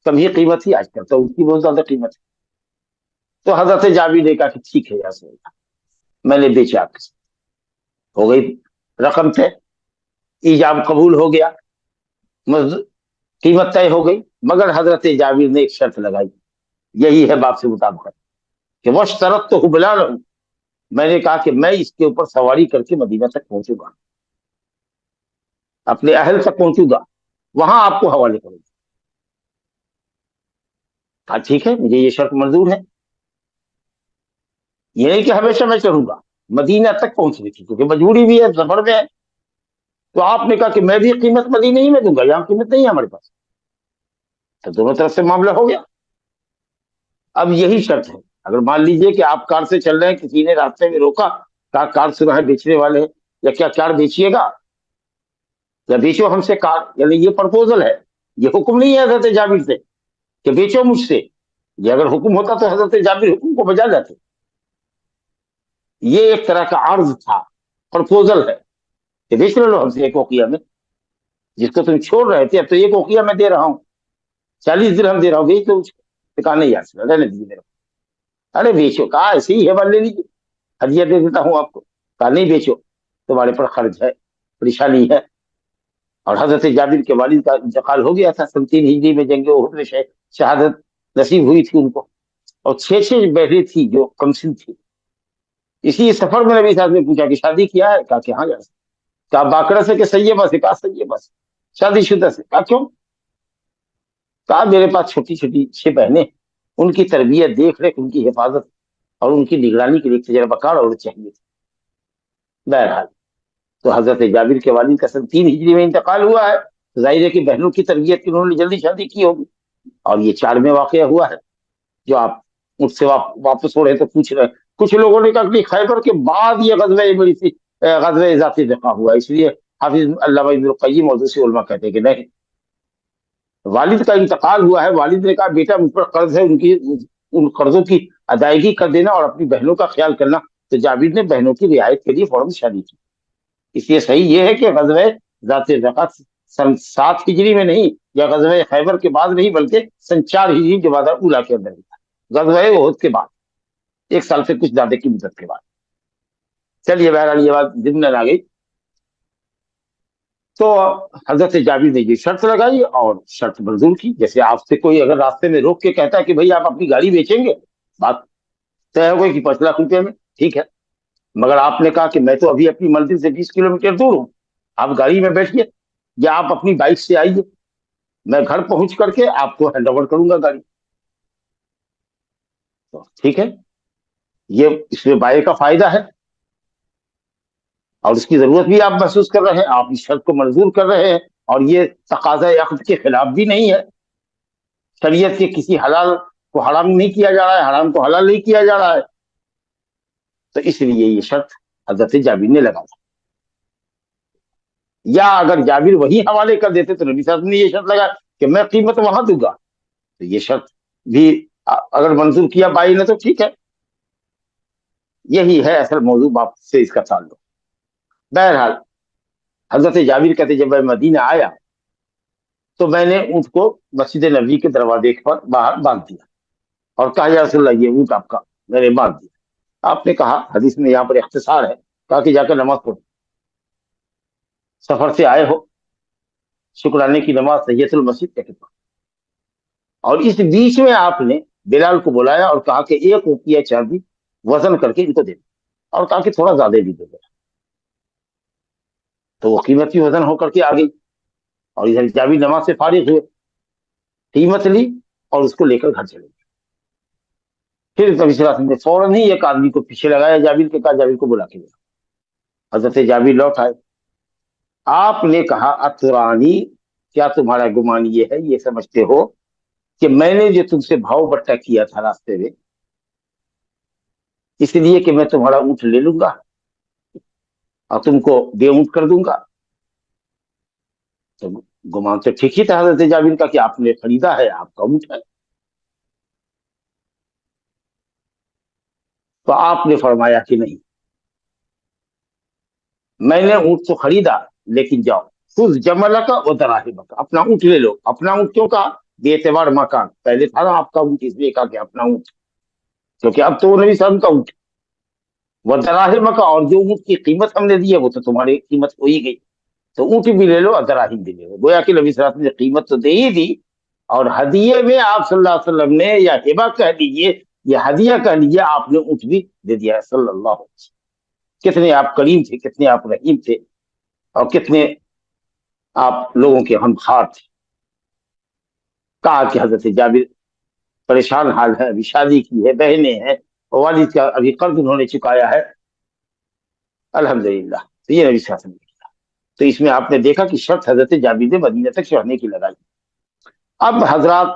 Speaker 3: کم ہی قیمت تھی، آج کل تو اس کی بہت زیادہ قیمت ہے۔ تو حضرت جابر نے کہا کہ ٹھیک ہے یا رسول اللہ، میں نے بیچا، آپ کے ساتھ ہو گئی، رقم طے، ایجاب قبول ہو گیا، قیمت طے ہو گئی، مگر حضرت جابر نے ایک شرط لگائی، یہی ہے باب سے مطابقت، کہ واشترط تو بلا رہوں، میں نے کہا کہ میں اس کے اوپر سواری کر کے مدینہ تک پہنچوں گا، اپنے اہل تک پہنچوں گا، وہاں آپ کو حوالے کروں گا۔ کہا ٹھیک ہے، مجھے یہ شرط منظور ہے، یہ نہیں کہ ہمیشہ میں چڑھوں گا، مدینہ تک پہنچنے کی کیونکہ مجبوری بھی ہے، سفر میں ہے۔ تو آپ نے کہا کہ میں بھی قیمت مدینہ ہی میں دوں گا، یہاں قیمت نہیں ہے ہمارے پاس، تو دونوں طرف سے معاملہ ہو گیا۔ اب یہی شرط ہے، اگر مان لیجئے کہ آپ کار سے چل رہے ہیں، کسی نے راستے میں روکا، کہا کار سے وہاں بیچنے والے ہیں، یا کیا کار بیچیے گا یا بیچو ہم سے کار، یعنی یہ پرپوزل ہے، یہ حکم نہیں ہے حضرت جابر سے کہ بیچو مجھ سے، یہ اگر حکم ہوتا تو حضرت جابر حکم کو بجا جاتے، یہ ایک طرح کا عرض تھا، پرپوزل ہے کہ بیچ لو ہم سے ایک اوقیہ میں، جس کو تم چھوڑ رہے تھے اب تو ایک اوقیہ میں دے رہا ہوں، 40 درہم دے رہا ہوں، بیچ تو کہا نہیں یار رہنے دیجیے میرے، ارے بیچو، کہا ایسے ہی ہے بل لے لیجیے، ہدیہ دے دیتا ہوں آپ کو، کہا نہیں بیچو، تمہارے پر خرچ ہے، پریشانی ہے۔ اور حضرت جابر کے والد کا انتقال ہو گیا تھا، 3 ہجری میں جنگ احد میں شہادت نصیب ہوئی تھی ان کو، اور 6 بہنیں تھی جو کمسن تھی۔ اسی سفر میں نبی صاحب نے پوچھا کہ شادی کیا ہے؟ کہا کہ ہاں، کہا باقرہ سے کہ سیبہ سے؟ کہا سیبہ سے، شادی شدہ سے؟ کہا کیوں؟ کہا میرے پاس چھوٹی چھوٹی 6 بہنیں، ان کی تربیت، دیکھ ریکھ، ان کی حفاظت اور ان کی نگرانی کے لیے تجربہ کار اور چاہیے تھی۔ بہرحال تو حضرت جابر کے والد کا 3 ہجری میں انتقال ہوا ہے، ظاہر ہے کہ بہنوں کی تربیت کی انہوں نے جلدی شادی کی ہوگی، اور یہ 4 میں واقعہ ہوا ہے جو آپ مجھ سے واپس ہو رہے تو پوچھ رہے ہیں۔ کچھ لوگوں نے کہا کہ خیبر کے بعد یہ غزوہ ذات الرقاع ہوا، اس لیے حافظ علامہ ابن القیم اور دوسرے علماء کہتے ہیں کہ نہیں، والد کا انتقال ہوا ہے، والد نے کہا بیٹا مجھ پر قرض ہے، ان قرضوں کی ادائیگی کر دینا اور اپنی بہنوں کا خیال کرنا، تو جابر نے بہنوں کی رعایت کے لیے فوراً شادی کی۔ اس لیے صحیح یہ ہے کہ غزوہ ذات الرقاع 7 ہجری میں نہیں یا غزوہ خیبر کے بعد نہیں بلکہ سن 4 ہجری جمادی اولیٰ کے اندر تھا، غزوہ احد کے بعد، 1 سال سے کچھ زیادہ کی مدت کے بعد۔ چلیے بہرحال یہ بات ضمن آ گئی۔ تو حضرت جابر نے یہ شرط لگائی اور شرط منظور کی۔ جیسے آپ سے کوئی اگر راستے میں روک کے کہتا ہے کہ بھائی آپ اپنی گاڑی بیچیں گے، بات طے ہو گئی کہ 5 لاکھ روپے میں، ٹھیک ہے، مگر آپ نے کہا کہ میں تو ابھی اپنی منزل سے 20 کلومیٹر دور ہوں، آپ گاڑی میں بیٹھیے یا آپ اپنی بائک سے آئیے، میں گھر پہنچ کر کے آپ کو ہینڈ اوور کروں گا گاڑی، تو ٹھیک ہے، یہ اس میں بائع کا فائدہ ہے اور اس کی ضرورت بھی آپ محسوس کر رہے ہیں، آپ اس شرط کو منظور کر رہے ہیں، اور یہ تقاضا عقد کے خلاف بھی نہیں ہے، شریعت کے کسی حلال کو حرام نہیں کیا جا رہا ہے، حرام کو حلال نہیں کیا جا رہا ہے، تو اس لیے یہ شرط حضرت جابر نے لگایا۔ یا اگر جابر وہی حوالے کر دیتے تو نبی صلی اللہ علیہ وسلم نے یہ شرط لگا کہ میں قیمت وہاں دوں گا، تو یہ شرط بھی اگر منظور کیا بائی نے تو ٹھیک ہے۔ یہی ہے اصل موضوع باپ سے اس کا تعلق۔ بہرحال حضرت جابر کہتے جب میں مدینہ آیا تو میں نے اونٹ کو مسجد نبوی کے دروازے پر باہر باندھ دیا اور کہا یا رسول اللہ یہ اونٹ آپ کا، میں نے باندھ دیا۔ آپ نے کہا، حدیث میں یہاں پر اختصار ہے، کہا کہ جا کر نماز پڑھو، سفر سے آئے ہو، شکرانے کی نماز تحیۃ المسجد کہتے پڑھو۔ اور اس بیچ میں آپ نے بلال کو بلایا اور کہا کہ 1 اوقیہ چاندی وزن کر کے ان کو دے دو، اور کہا کہ تھوڑا زیادہ بھی دے دو، تو وہ قیمت بھی وزن ہو کر کے آ گئی، اور ادھر جابر نماز سے فارغ ہوئے، قیمت لی اور اس کو لے کر گھر چلے گئے۔ پھر نبی صلی اللہ علیہ وسلم نے فوراً ہی ایک آدمی کو پیچھے لگایا جابر کے، کہا جابر کو بلا کے لیا۔ حضرت جابر لوٹ آئے، آپ نے کہا اترانی، کیا تمہارا گمان یہ ہے، یہ سمجھتے ہو کہ میں نے جو تم سے بھاؤ بٹا کیا تھا راستے میں، اس لیے کہ میں تمہارا اونٹ لے لوں گا اور تم کو بے اونٹ کر دوں گا؟ تو گمان تو ٹھیک ہی تھا حضرت جابر کا کہ آپ نے خریدا ہے، آپ کا اونٹ ہے۔ تو آپ نے فرمایا کہ نہیں، میں نے اونٹ تو خریدا، لیکن جاؤ خود جمل کا وہ دراہم کا، اپنا اونٹ لے لو۔ اپنا اونٹ کیوں کہا؟ بے اعتبار مکان، پہلے تھا نا آپ کا اونٹ، اس لیے کہا کہ اپنا اونٹ، کیونکہ اب تو وہ نبی صلی اللہ علیہ وسلم کا اونٹ، وہ دراہم کا، اور جو اونٹ کی قیمت ہم نے دی ہے وہ تو تمہاری قیمت ہو ہی گئی، تو اونٹ بھی لے لو اور دراہم بھی لے لو۔ گویا کہ نبی صلی اللہ علیہ وسلم نے قیمت تو دے ہی دی، اور ہدیے میں آپ صلی اللہ علیہ وسلم نے، یا ہبہ کہہ دیجیے یا ہدیہ کہہ لیجیے، آپ نے اونٹ بھی دے دیا ہے صلی اللہ علیہ وسلم۔ کتنے آپ کریم تھے، کتنے آپ رحیم تھے، اور کتنے آپ لوگوں کے ہمخوار تھے۔ کہا کہ حضرت جابر پریشان حال ہے، ابھی شادی کی ہے، بہنیں ہیں، والد کا ابھی قرض انہوں نے چکایا ہے، الحمدللہ۔ تو یہ نبی صلی اللہ علیہ وسلم نے کیا۔ تو اس میں آپ نے دیکھا کہ شرط حضرت جابر نے مدینہ تک چڑھنے کی لگائی۔ اب حضرات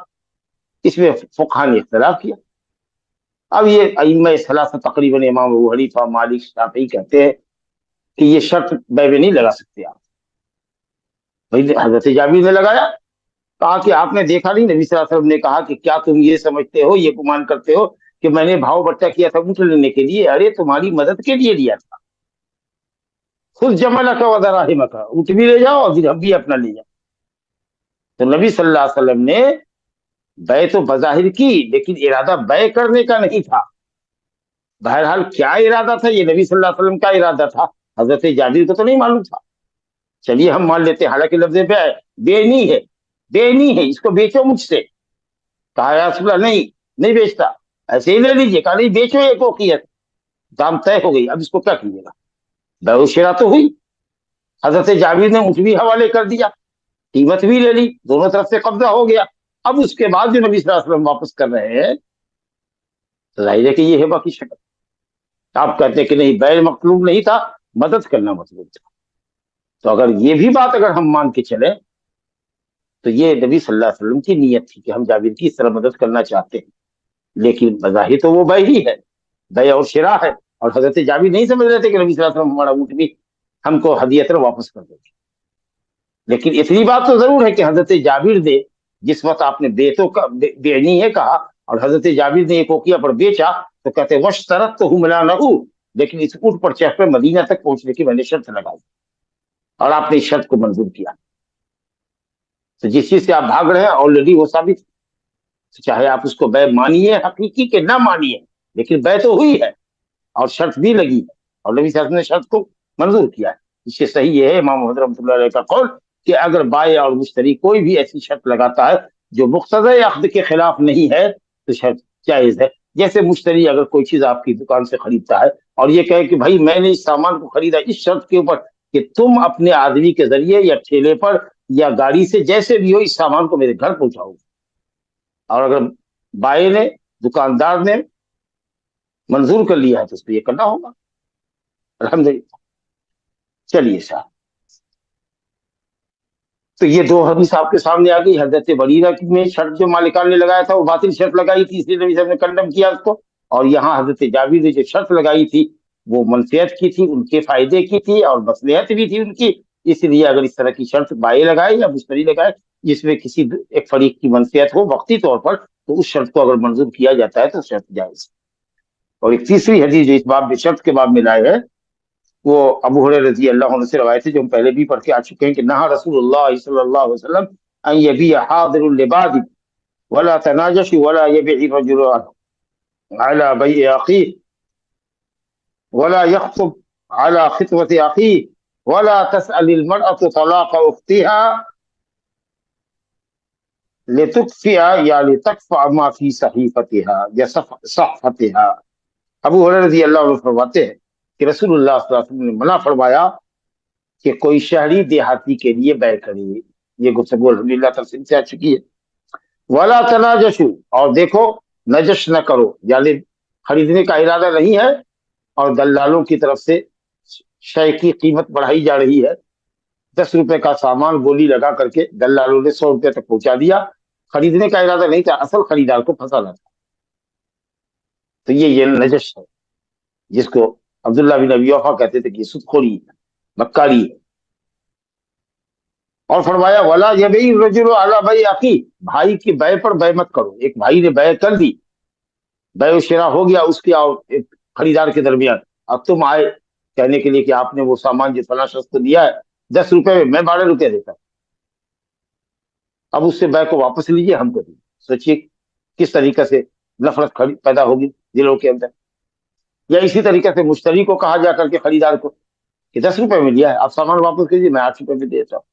Speaker 3: اس میں فقہاء نے اختلاف کیا۔ اب یہ ائمہ ثلاثہ تقریباً امام ابو حنیفہ، مالک، شافعی کہتے ہیں کہ یہ شرط بے میں نہیں لگا سکتے آپ۔ بھائی حضرت جابر نے لگایا، کہا کہ آپ نے دیکھا نہیں، نبی صلی اللہ علیہ وسلم نے کہا کہ کیا تم یہ سمجھتے ہو، یہ گمان کرتے ہو کہ میں نے بھاؤ بٹا کیا تھا اونٹ لینے کے لیے؟ ارے تمہاری مدد کے لیے لیا تھا، خود جمل کا ودراہم کا، اونٹ بھی لے جاؤ اور درہم بھی اپنا لے جاؤ۔ تو نبی صلی اللہ علیہ وسلم نے بے تو بظاہر کی، لیکن ارادہ بے کرنے کا نہیں تھا۔ بہرحال کیا ارادہ تھا، یہ نبی صلی اللہ علیہ وسلم کا ارادہ تھا، حضرت جابر کو تو نہیں معلوم تھا۔ چلیے ہم مان لیتے ہیں، حالانکہ لفظ بے نہیں ہے، بے نہیں ہے، اس کو بیچو مجھ سے۔ کہا یا رسول اللہ نہیں بیچتا، ایسے ہی لے لیجیے۔ کہا نہیں بیچو، ایک اوقیت، دام طے ہو گئی، اب اس کو کیا کیجیے گا؟ بے و شرا تو ہوئی، حضرت جابر نے اونٹ بھی حوالے کر دیا، قیمت بھی لے لی، دونوں طرف سے قبضہ ہو گیا۔ اب اس کے بعد جو نبی صلی اللہ علیہ وسلم واپس کر رہے ہیں، ظاہر ہے کہ یہ ہبہ کی شکل۔ آپ کہتے ہیں کہ نہیں، بے مطلوب نہیں تھا، مدد کرنا مطلوب تھا۔ تو اگر یہ بھی بات اگر ہم مان کے چلیں تو یہ نبی صلی اللہ علیہ وسلم کی نیت تھی کہ ہم جابر کی اس طرح مدد کرنا چاہتے ہیں، لیکن بظاہر تو وہ بے ہی ہے، بے اور شراء ہے، اور حضرت جابر نہیں سمجھ رہے تھے کہ نبی صلی اللہ علیہ وسلم ہمارا اونٹ بھی ہم کو ہدیۃ واپس کر دیں گے۔ لیکن اتنی بات تو ضرور ہے کہ حضرت جابر نے جس وقت آپ نے بے ہے کہا اور حضرت جابر نے ایک اوقیہ پر بیچا، تو کہتے وشترط تو ملا نہ، لیکن اس اونٹ پر چڑھ کر مدینہ تک پہنچنے کی میں نے شرط لگائی، اور آپ نے اس شرط کو منظور کیا۔ تو جس چیز سے آپ بھاگ رہے ہیں آلریڈی وہ ثابت ہے، تو چاہے آپ اس کو بے مانیے حقیقی کے نہ مانیے، لیکن بے تو ہوئی ہے اور شرط بھی لگی ہے، اور نبی صلی اللہ علیہ وسلم نے شرط کو منظور کیا ہے۔ اس سے صحیح یہ ہے امام محمد رحمۃ اللہ علیہ کا قول کہ اگر بائع اور مشتری کوئی بھی ایسی شرط لگاتا ہے جو مقتضی عقد کے خلاف نہیں ہے تو شرط جائز ہے۔ جیسے مشتری اگر کوئی چیز آپ کی دکان سے خریدتا ہے اور یہ کہے کہ بھائی میں نے اس سامان کو خریدا اس شرط کے اوپر کہ تم اپنے آدمی کے ذریعے یا ٹھیلے پر یا گاڑی سے جیسے بھی ہو اس سامان کو میرے گھر پہنچاؤ، اور اگر بائع نے دکاندار نے منظور کر لیا ہے تو اس پہ یہ کرنا ہوگا۔ الحمدللہ۔ چلیے صاحب، تو یہ دو حدیث آپ کے سامنے آ گئی۔ حضرت بریرہ میں شرط جو مالکان نے لگایا تھا وہ باطل شرط لگائی تھی، اس لیے نبی صاحب نے کنڈم کیا اس کو، اور یہاں حضرت جابر نے جو شرط لگائی تھی وہ منفعت کی تھی، ان کے فائدے کی تھی اور مصلحت بھی تھی ان کی، اس لیے اگر اس طرح کی شرط بائع لگائے یا مشتری لگائے جس میں کسی ایک فریق کی منفعت ہو وقتی طور پر، تو اس شرط کو اگر منظور کیا جاتا ہے تو شرط جائز۔ اور ایک تیسری حدیث جو اس باب میں شرط کے باب میں لائے ہے وہ ابو ہریرہ رضی اللہ عنہ سے روایت ہے، جو ہم پہلے بھی پڑھ کے آ چکے ہیں کہ نہا رسول اللہ صلی اللہ علیہ وسلم ان یبیع حاضر لباد ولا تناجش ولا یبیع رجل على بیع اخیہ ولا يخطب على خطبة اخیہ ولا تسأل المرأة طلاق اختها لتكفئ یا لتکفأ ما في صحیفتها یا صحفتها۔ ابو ہریرہ رضی اللہ عنہ فرماتے ہیں کہ رسول اللہ صلی اللہ علیہ وسلم نے منع فرمایا کہ کوئی شہری دیہاتی کے لیے بیع کرے، یہ گفتگو الحمدللہ تفصیل سے آ چکی ہے۔ ولا تناجشوا، اور دیکھو نجش نہ کرو، یعنی خریدنے کا ارادہ نہیں ہے اور دلالوں کی طرف سے شے کی قیمت بڑھائی جا رہی ہے، 10 روپے کا سامان بولی لگا کر کے دلالوں نے 100 روپے تک پہنچا دیا، خریدنے کا ارادہ نہیں تھا، اصل خریدار کو پھنسانا تھا، تو یہ نجش ہے جس کو عبداللہ بن ابی اوفا کہتے تھے کہ یہ سود خوری ہے، مکاری ہے۔ اور فرمایا ولا یبیع الرجل علی بیع اخیہ، بھائی کی بیع پر بیع مت کرو، ایک بھائی نے بیع کر دی، بیع و شراء ہو گیا اس کے اور ایک خریدار کے درمیان، اب تم آئے کہنے کے لیے کہ آپ نے وہ سامان جو فلاں شخص کو دیا ہے 10 روپے میں 12 روپے دیتا ہوں، اب اس سے بیع کو واپس لیجیے، ہم کو دیجیے۔ سوچیے کس طریقے سے نفرت پیدا ہوگی دلوں کے اندر۔ یا اسی طریقے سے مشتری کو کہا جا کر کے خریدار کو کہ 10 روپے میں لیا ہے، آپ سامان واپس کیجیے، میں 8 روپے میں دیتا ہوں۔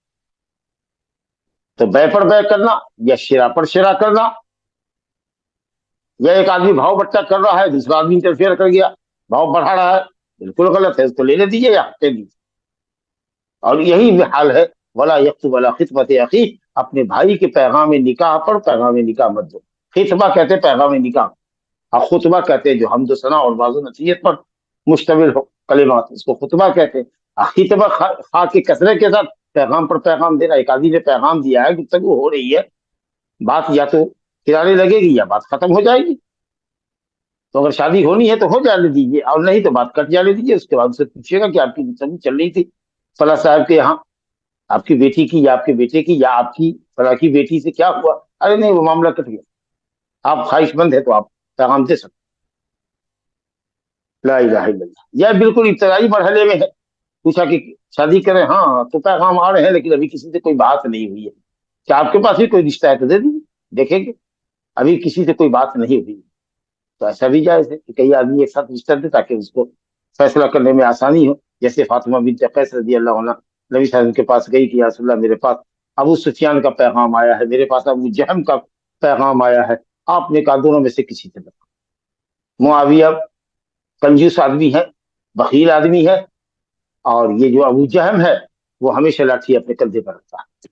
Speaker 3: تو بیع پر بیع کرنا یا شراء پر شراء کرنا، یا ایک آدمی بھاؤ بٹا کر رہا ہے دوسرا آدمی انٹرفیئر کر گیا بھاؤ بڑھا رہا ہے، بالکل غلط ہے، اس کو لینے دیجیے یا ہٹے دیجیے۔ اور یہی حال ہے ولا یکتب علی خطبۃ اخیہ، اپنے بھائی کے پیغام نکاح پر پیغام نکاح مت دو۔ خطبہ کہتے ہیں پیغام نکاح، اور خطبہ کہتے ہیں جو حمد و ثنا اور واضح نصیحت پر مشتمل ہو کلمات، اس کو خطبہ کہتے ہیں۔ خطبہ خا کے کثرے کے ساتھ پیغام پر پیغام دینا، ایک آدمی نے پیغام دیا ہے، گفتگو ہو رہی ہے، بات یا تو کنارے لگے گی یا بات ختم ہو جائے گی، تو اگر شادی ہونی ہے تو ہو جانے دیجیے، اور نہیں تو بات کٹ جانے دیجیے، اس کے بعد اسے پوچھیے گا کہ آپ کی گفتگو چل رہی تھی فلاں صاحب کے یہاں، آپ کی بیٹی کی یا آپ کے بیٹے کی یا آپ کی فلاں کی بیٹی سے کیا ہوا؟ ارے نہیں وہ معاملہ کٹ گیا، آپ خواہش مند ہے تو آپ پیغام دے سکتے۔ لا الہ الا اللہ۔ یا بالکل ابتدائی مرحلے میں ہے، پوچھا کہ شادی کریں، ہاں تو پیغام آ رہے ہیں لیکن ابھی کسی سے کوئی بات نہیں ہوئی ہے، کیا آپ کے پاس بھی کوئی رشتہ ہے تو دے دیجیے، دیکھیں گے، ابھی کسی سے کوئی بات نہیں ہوئی، تو ایسا بھی جائز ہے کہ کئی آدمی ایک ساتھ رشتہ دے تاکہ اس کو فیصلہ کرنے میں آسانی ہو۔ جیسے فاطمہ بنت قیس رضی اللہ عنہ نبی صلی اللہ علیہ وسلم کے پاس گئی کہ یا رسول اللہ میرے پاس ابو سفیان کا پیغام آیا ہے، میرے پاس ابو جہم کا پیغام آیا ہے، آپ نے کہا دونوں میں سے کسی سے بتاؤ۔ معاویہ کنجوس آدمی ہے، بخیل آدمی ہے، اور یہ جو ابو جہم ہے وہ ہمیشہ لاٹھی اپنے کندھے پر رکھتا ہے،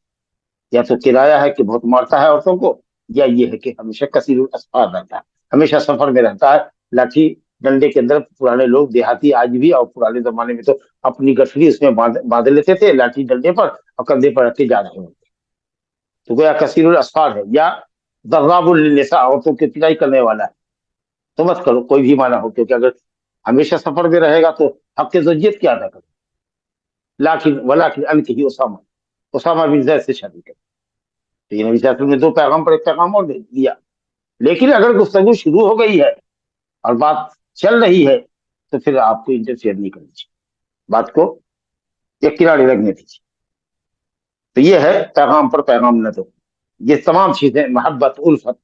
Speaker 3: یا تو کرایہ ہے کہ بہت مارتا ہے عورتوں کو، یا یہ ہے کہ ہمیشہ کثیر الاسفار رہتا ہے، ہمیشہ سفر میں رہتا ہے، لاٹھی ڈنڈے کے اندر پرانے لوگ دیہاتی آج بھی، اور پرانے زمانے میں تو اپنی گٹھڑی اس میں باندھ لیتے تھے لاٹھی ڈنڈے پر اور کندھے پر رکھ کے جا رہے ہوتے، تو گویا کثیر الاسفار ہے، یا ضراب للنساء، عورتوں کی پٹائی کرنے والا ہے، تو مت کرو کوئی بھی معنی ہو، کیونکہ اگر ہمیشہ سفر میں رہے گا تو حق زوجیت کیا ادا کرے۔ ولکن انکحی اسامہ بن زید سے شادی کرے، تو یہ نبی صلی اللہ علیہ وسلم نے 2 پیغام پر ایک پیغام اور دیا۔ لیکن اگر گفتگو شروع ہو گئی ہے اور بات چل رہی ہے تو پھر آپ کو انٹرفیئر نہیں کرنی چاہیے، بات کو ایک کنارے رکھنے دیجیے۔ تو یہ ہے پیغام پر پیغام نہ دو. یہ تمام چیزیں محبت الفت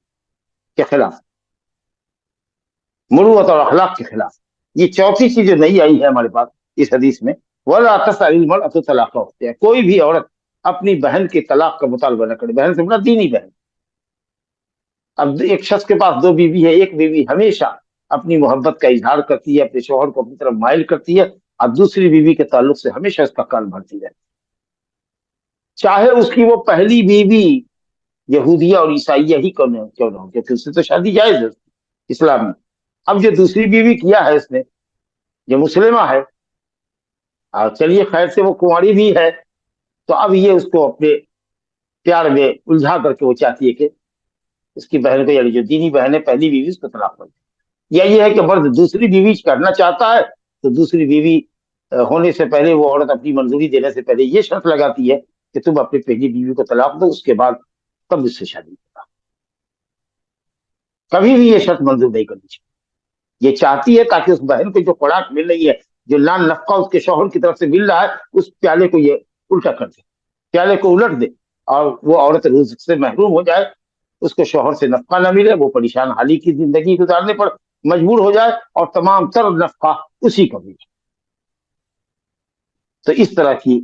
Speaker 3: کے خلاف، مروت اور اخلاق کے خلاف. یہ چوتھی چیز جو نئی آئی ہے ہمارے پاس اس حدیث میں، وَلَا تَسْأَلِ الْمَرْأَةُ طَلَاقَ أُخْتِهَا، کوئی بھی عورت اپنی بہن کے طلاق کا مطالبہ نہ کرے. بہن سے مراد دینی بہن. اب ایک شخص کے پاس دو بیوی ہے، ایک بیوی ہمیشہ اپنی محبت کا اظہار کرتی ہے، اپنے شوہر کو اپنی طرف مائل کرتی ہے، اور دوسری بیوی کے تعلق سے ہمیشہ اس کا کان بھرتی رہتی ہے، چاہے اس کی وہ پہلی بیوی یہودیہ اور عیسائیہ ہی کیوں نہ ہو، کیونکہ اس سے تو شادی جائز ہے اسلام میں. اب جو دوسری بیوی کیا ہے اس نے، جو مسلمہ ہے، اور چلیے خیر سے وہ کنواری بھی ہے، تو اب یہ اس کو اپنے پیار میں الجھا کر کے وہ چاہتی ہے کہ اس کی بہن کو، یعنی جو دینی بہن ہے پہلی بیوی، اس کو طلاق کر دے. یا یہ ہے کہ مرد دوسری بیوی کرنا چاہتا ہے تو دوسری بیوی ہونے سے پہلے وہ عورت اپنی منظوری دینے سے پہلے یہ شرط لگاتی ہے کہ تم اپنی پہلی بیوی کو طلاق دو، اس کے بعد تب اس سے شادی کرنا. کبھی بھی یہ شرط منظور نہیں کرنی چاہیے. یہ چاہتی ہے تاکہ اس بہن کو جو خوراک مل رہی ہے، جو لان نفقہ اس کے شوہر کی طرف سے مل رہا ہے، اس پیالے کو یہ الٹا کر دے، پیالے کو الٹ دے، اور وہ عورت رزق سے محروم ہو جائے، اس کو شوہر سے نفقہ نہ ملے، وہ پریشان حالی کی زندگی گزارنے پر مجبور ہو جائے، اور تمام تر نفقہ اسی کو ملے. تو اس طرح کی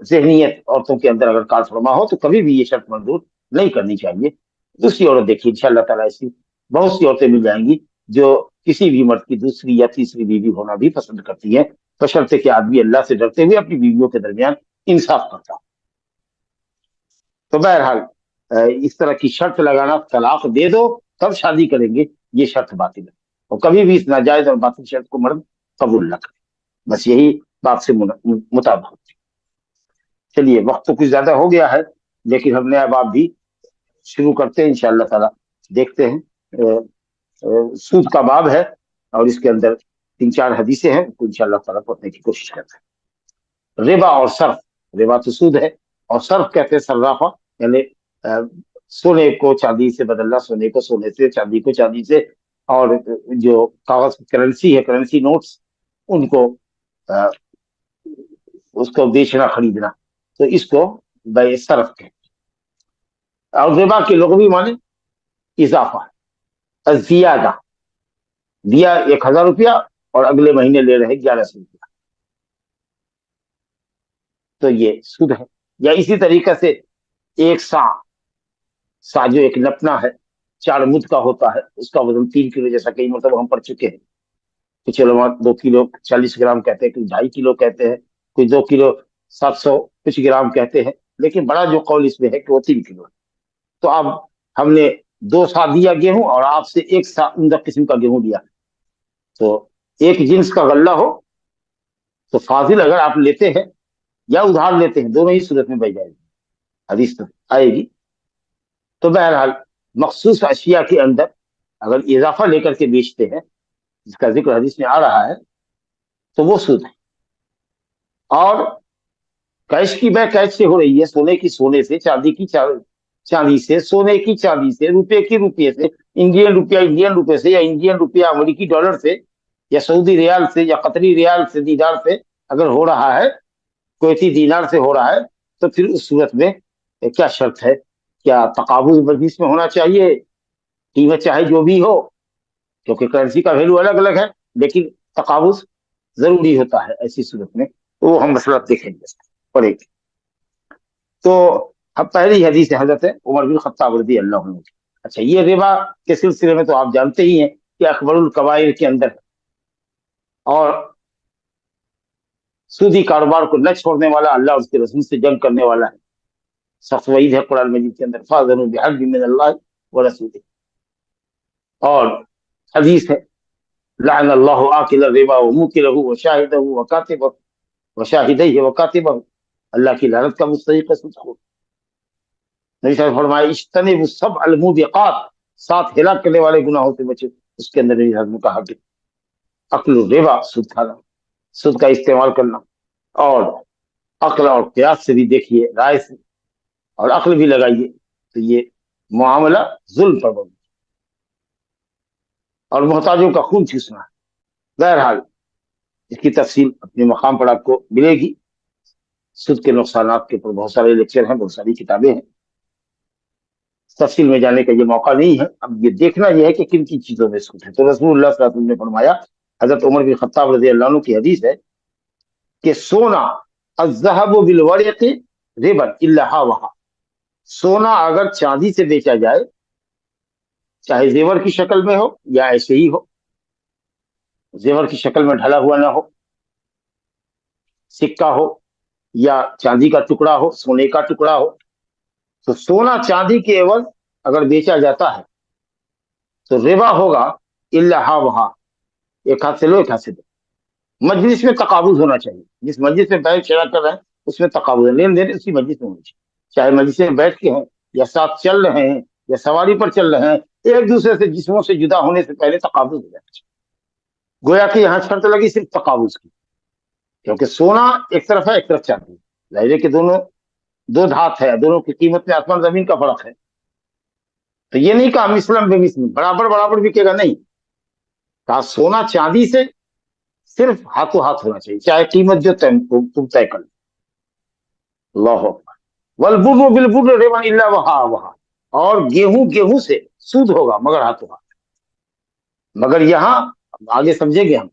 Speaker 3: ذہنیت عورتوں کے اندر اگر کار فرما ہو تو کبھی بھی یہ شرط منظور نہیں کرنی چاہیے. دوسری عورت دیکھیے، انشاءاللہ تعالیٰ ایسی بہت سی عورتیں مل جائیں گی جو کسی بھی مرد کی دوسری یا تیسری بیوی ہونا بھی پسند کرتی ہیں، بشرطے کہ آدمی اللہ سے ڈرتے ہوئے اپنی بیویوں کے درمیان انصاف کرتا. تو بہرحال اس طرح کی شرط لگانا، طلاق دے دو تب شادی کریں گے، یہ شرط باطل ہے، اور کبھی بھی اس ناجائز اور باطل شرط کو مرد قبول نہ کرے. بس یہی بات سے مطابق. چلیے وقت تو کچھ زیادہ ہو گیا ہے، لیکن ہم نیا باب بھی شروع کرتے ہیں انشاءاللہ تعالیٰ. دیکھتے ہیں، سود کا باب ہے اور اس کے اندر 3-4 حدیثیں ہیں، تو انشاءاللہ تعالیٰ پڑھنے کی کوشش کرتے ہیں. ربا اور صرف، ربا تو سود ہے، اور صرف کہتے ہیں صرافہ، یعنی سونے کو چاندی سے بدلنا، سونے کو سونے سے، چاندی کو چاندی سے، اور جو کاغذ کرنسی ہے، کرنسی نوٹس، ان کو اس کو بیچنا خریدنا، تو اس کو بے صرف کہتے ہیں. اور ربا کے لغوی معنی اضافہ ہے، زیادہ، دیا 1000 روپیہ اور اگلے مہینے لے رہے 1100 روپیہ، تو یہ سود ہے. یا اسی طریقے سے ایک سا جو ایک نپنا ہے، 4 مد کا ہوتا ہے، اس کا وزن 3 کلو، جیسا کئی مرتبہ ہم پڑھ چکے ہیں. کچھ علماء 2 کلو 40 گرام کہتے ہیں، کچھ 2.5 کلو کہتے ہیں، کچھ 2 کلو 700 کچھ گرام کہتے ہیں، لیکن بڑا جو قول اس میں ہے کہ وہ 3 کلو ہے. تو اب ہم نے 2 سا دیا گیہوں، اور آپ سے 1 سا عمدہ قسم کا گیہوں دیا، تو ایک جنس کا غلہ ہو تو فاضل اگر آپ لیتے ہیں یا ادھار لیتے ہیں، دونوں ہی صورت میں بچ جائے گی، حدیث تو آئے گی. تو بہرحال مخصوص اشیاء کے اندر اگر اضافہ لے کر کے بیچتے ہیں، جس کا ذکر حدیث میں آ رہا ہے، تو وہ سود ہے. اور کیش کی بے کیش سے ہو رہی ہے، سونے کی سونے سے، چاندی کی چاندی سے، سونے کی چاندی سے، روپے کی روپے سے، انڈین روپے سے، یا انڈین روپیہ امریکی ڈالر سے، یا سعودی ریال سے، یا قطری ریال سے، دینار سے اگر ہو رہا ہے، کویتی دینار سے ہو رہا ہے، تو پھر اس صورت میں کیا شرط ہے؟ کیا تقابض مجلس میں ہونا چاہیے؟ قیمت چاہے جو بھی ہو، کیونکہ کرنسی کا ویلو الگ الگ ہے، لیکن تقابض ضروری ہوتا ہے ایسی صورت میں. وہ ہم مسئلہ دیکھیں گے پڑھیں گے. تو اب پہلی حدیث حضرت عمر بن خطاب رضی اللہ عنہ. اچھا، یہ ربا کے سلسلے میں تو آپ جانتے ہی ہیں کہ اکبر الکبائر کے اندر، اور سودی کاروبار کو نہ چھوڑنے والا اللہ اور اس کے رسول سے جنگ کرنے والا ہے. سخت وعید ہے قرآن مجید کے اندر، فاذنوا بحرب من اللہ ورسولہ. اور حدیث ہے، لعن اللہ آکل الربا وموکلہ وشاہدہ وکاتبہ وشاہدیہ وکاتبہ، اللہ کی لعنت کا مستحق ہے سود خور. نبی صلی اللہ علیہ وسلم فرمایا، اجتنبوا السبع الموبقات، 7 ہلاک کرنے والے گناہوں سے بچے. اس کے اندر نبی صلی اللہ علیہ وسلم نے کہا کہ اکل الربا، سود کھانا، سود کا استعمال کرنا، اور عقل اور قیاس سے بھی دیکھیے، رائے سے، اور عقل بھی لگائیے، تو یہ معاملہ ظلم پر مبنی، اور محتاجوں کا خون چوسنا ہے. بہرحال اس کی تفصیل اپنے مقام پر آپ کو ملے گی. सूद के नुकसानात के ऊपर बहुत सारे लेक्चर हैं, बहुत सारी किताबें हैं, तफसील में जाने का ये मौका नहीं है। अब ये देखना यह है कि किन किन चीजों में सूद है। तो रसूलुल्लाह सल्लल्लाहु अलैहि वसल्लम ने फरमाया, हजरत उमर बिन खत्ताब रज़ी अल्लाह अन्हु की हदीस है कि सोना अज़्ज़हबु बिल वरिक़ि रिबन इल्ला हावहा, सोना अगर चांदी से बेचा जाए, चाहे जेवर की शक्ल में हो या ऐसे ही हो, जेवर की शक्ल में ढला हुआ ना हो, सिक्का हो या चांदी का टुकड़ा हो, सोने का टुकड़ा हो, तो सोना चांदी के एवज अगर बेचा जाता है तो रिबा होगा इल्ला हा वहा, एक हाथ से लो एक हाथ से दो। मजलिस में तकाबुज होना चाहिए, जिस मजलिस में बैठ शेरा कर रहे हैं उसमें तकाबुज, लेन देन उसी मजलिस में होनी चाहिए, चाहे मजलिस में बैठ के हैं या साथ चल रहे हैं या सवारी पर चल रहे हैं, एक दूसरे से जिस्मों से जुदा होने से पहले तकाबुज हो जाना चाहिए। गोया कि यहाँ शर्त लगी सिर्फ तकाबुज की, क्योंकि सोना एक तरफ है एक तरफ चांदी, जाहिर है कि दोनों दो धात है, दोनों की कीमत में आसमान जमीन का फर्क है। तो ये नहीं कहा मिसलम बेमिसलम, बराबर बराबर बिकेगा, नहीं कहा सोना चांदी से सिर्फ हाथों हाथ होना चाहिए, चाहे कीमत जो तुम तय कर लो। अल्लाह अकबर। वल बुर्रु बिल बुर्रि रिबन इल्ला वहा वहा, और गेहूं गेहूं से सूद होगा मगर हाथों हाथ। मगर यहाँ आगे समझेंगे हम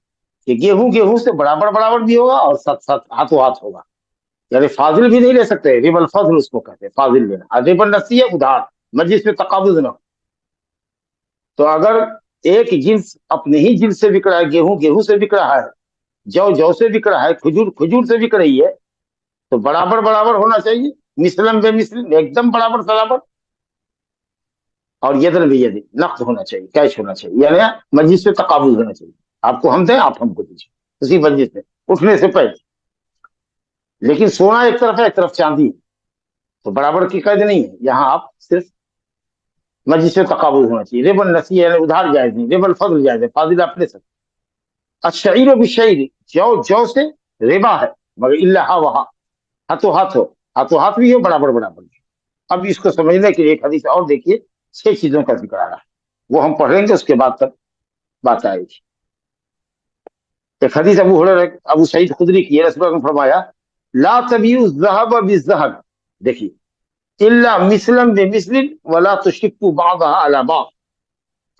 Speaker 3: कि गेहूं गेहूं से बराबर बराबर भी होगा और साथ साथ हाथों हाथ होगा, यानी फाजिल भी नहीं ले सकते, रिबल फजल उसको कहते हैं, फाजिल लेना। रिबल नसी है उधार, मजलिस में तकाबुज न हो। तो अगर एक जिन्स अपने ही जिन्स से बिक रहा है, गेहूं गेहूं से बिक रहा है, जौ जौ से बिक रहा है, खजूर खजूर से बिक रही है, तो बराबर बराबर होना चाहिए, मिसलम बेमिसलम, एकदम बराबर बराबर। और यदन भी यदि नकद होना चाहिए, कैश होना चाहिए, यानी मजलिस में तकाबुज होना चाहिए, आपको हम दें आप हमको दीजिए उसी मजलिस में उठने से पहले। लेकिन सोना एक तरफ है एक तरफ चांदी, तो बराबर की कैद नहीं है, यहाँ आप सिर्फ मजलिस में तकाबुज होना चाहिए। रेबल नसी यानी उधार जायज नहीं, रेबल फजल जायज है, फाजिल आप ले सकते। अशईर बिशईर, जौ जौ से रेबा है मगर इल्ला हा वहा, हाथों हाथ हो, हाथों हाथ भी हो, बराबर बराबर भी। अब इसको समझने के लिए एक हदीस और देखिए, 6 चीजों का जिक्र आ रहा है, वो हम पढ़ेंगे उसके बाद तक बात आएगी। एक हदीस अबू सईद खुदरी की, रसूल ने फरमाया ला तबीउ ज़हब बिज़हब, देखिए इल्ला मिसलम बिमिसलिन वला तुशिक्कु बादहा अला बाद।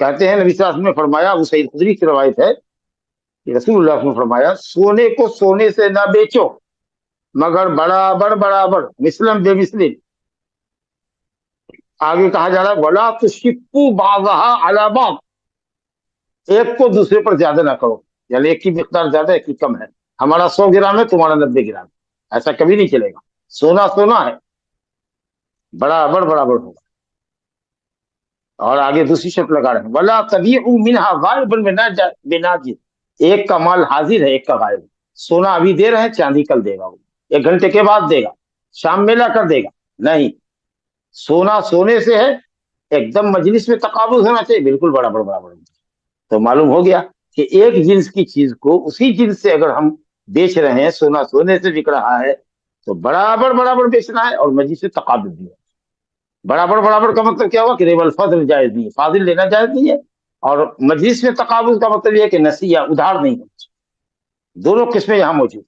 Speaker 3: कहते हैं नबी सल्लल्लाहु अलैहि वसल्लम ने फरमाया, अबू सईद खुदरी की रवायत है कि रसूलुल्लाह ने फरमाया सोने को सोने से ना बेचो मगर बराबर बराबर, मिसलम बेमिसलिन। आगे कहा जा रहा है वला तुशिक्कु बादहा अला बाद, एक को दूसरे पर ज्यादा ना करो, यानी एक की मिकदार ज्यादा एक की कम है, हमारा 100 ग्राम है तुम्हारा 90 ग्राम, ऐसा कभी नहीं चलेगा। सोना सोना है, बराबर बराबर होगा। और आगे दूसरी शर्त लगा रहे हैं वला तबीउ मिनहा गायबन बिनाजिर, एक का माल हाजिर है एक का गायब। सोना अभी दे रहे हैं, चांदी कल देगा, वो 1 घंटे के बाद देगा, शाम में ला कर देगा, नहीं, सोना सोने से है, एकदम मजलिस में तकाबुज होना चाहिए, बिल्कुल बराबर बराबर। तो मालूम हो गया कि एक जिन्स की चीज को उसी जिन्स से अगर हम बेच रहे हैं, सोना सोने से बिक रहा है, तो बराबर बराबर बेचना है और मजलिस से तकाबुज भी है। बराबर बराबर का मतलब क्या हुआ कि रेबल फजल जायज नहीं है, फाजिल लेना जायज नहीं है, और मजलिस में तकाबुज का मतलब यह है कि नसीया उधार नहीं होना चाहिए। दोनों किस्में यहां मौजूद।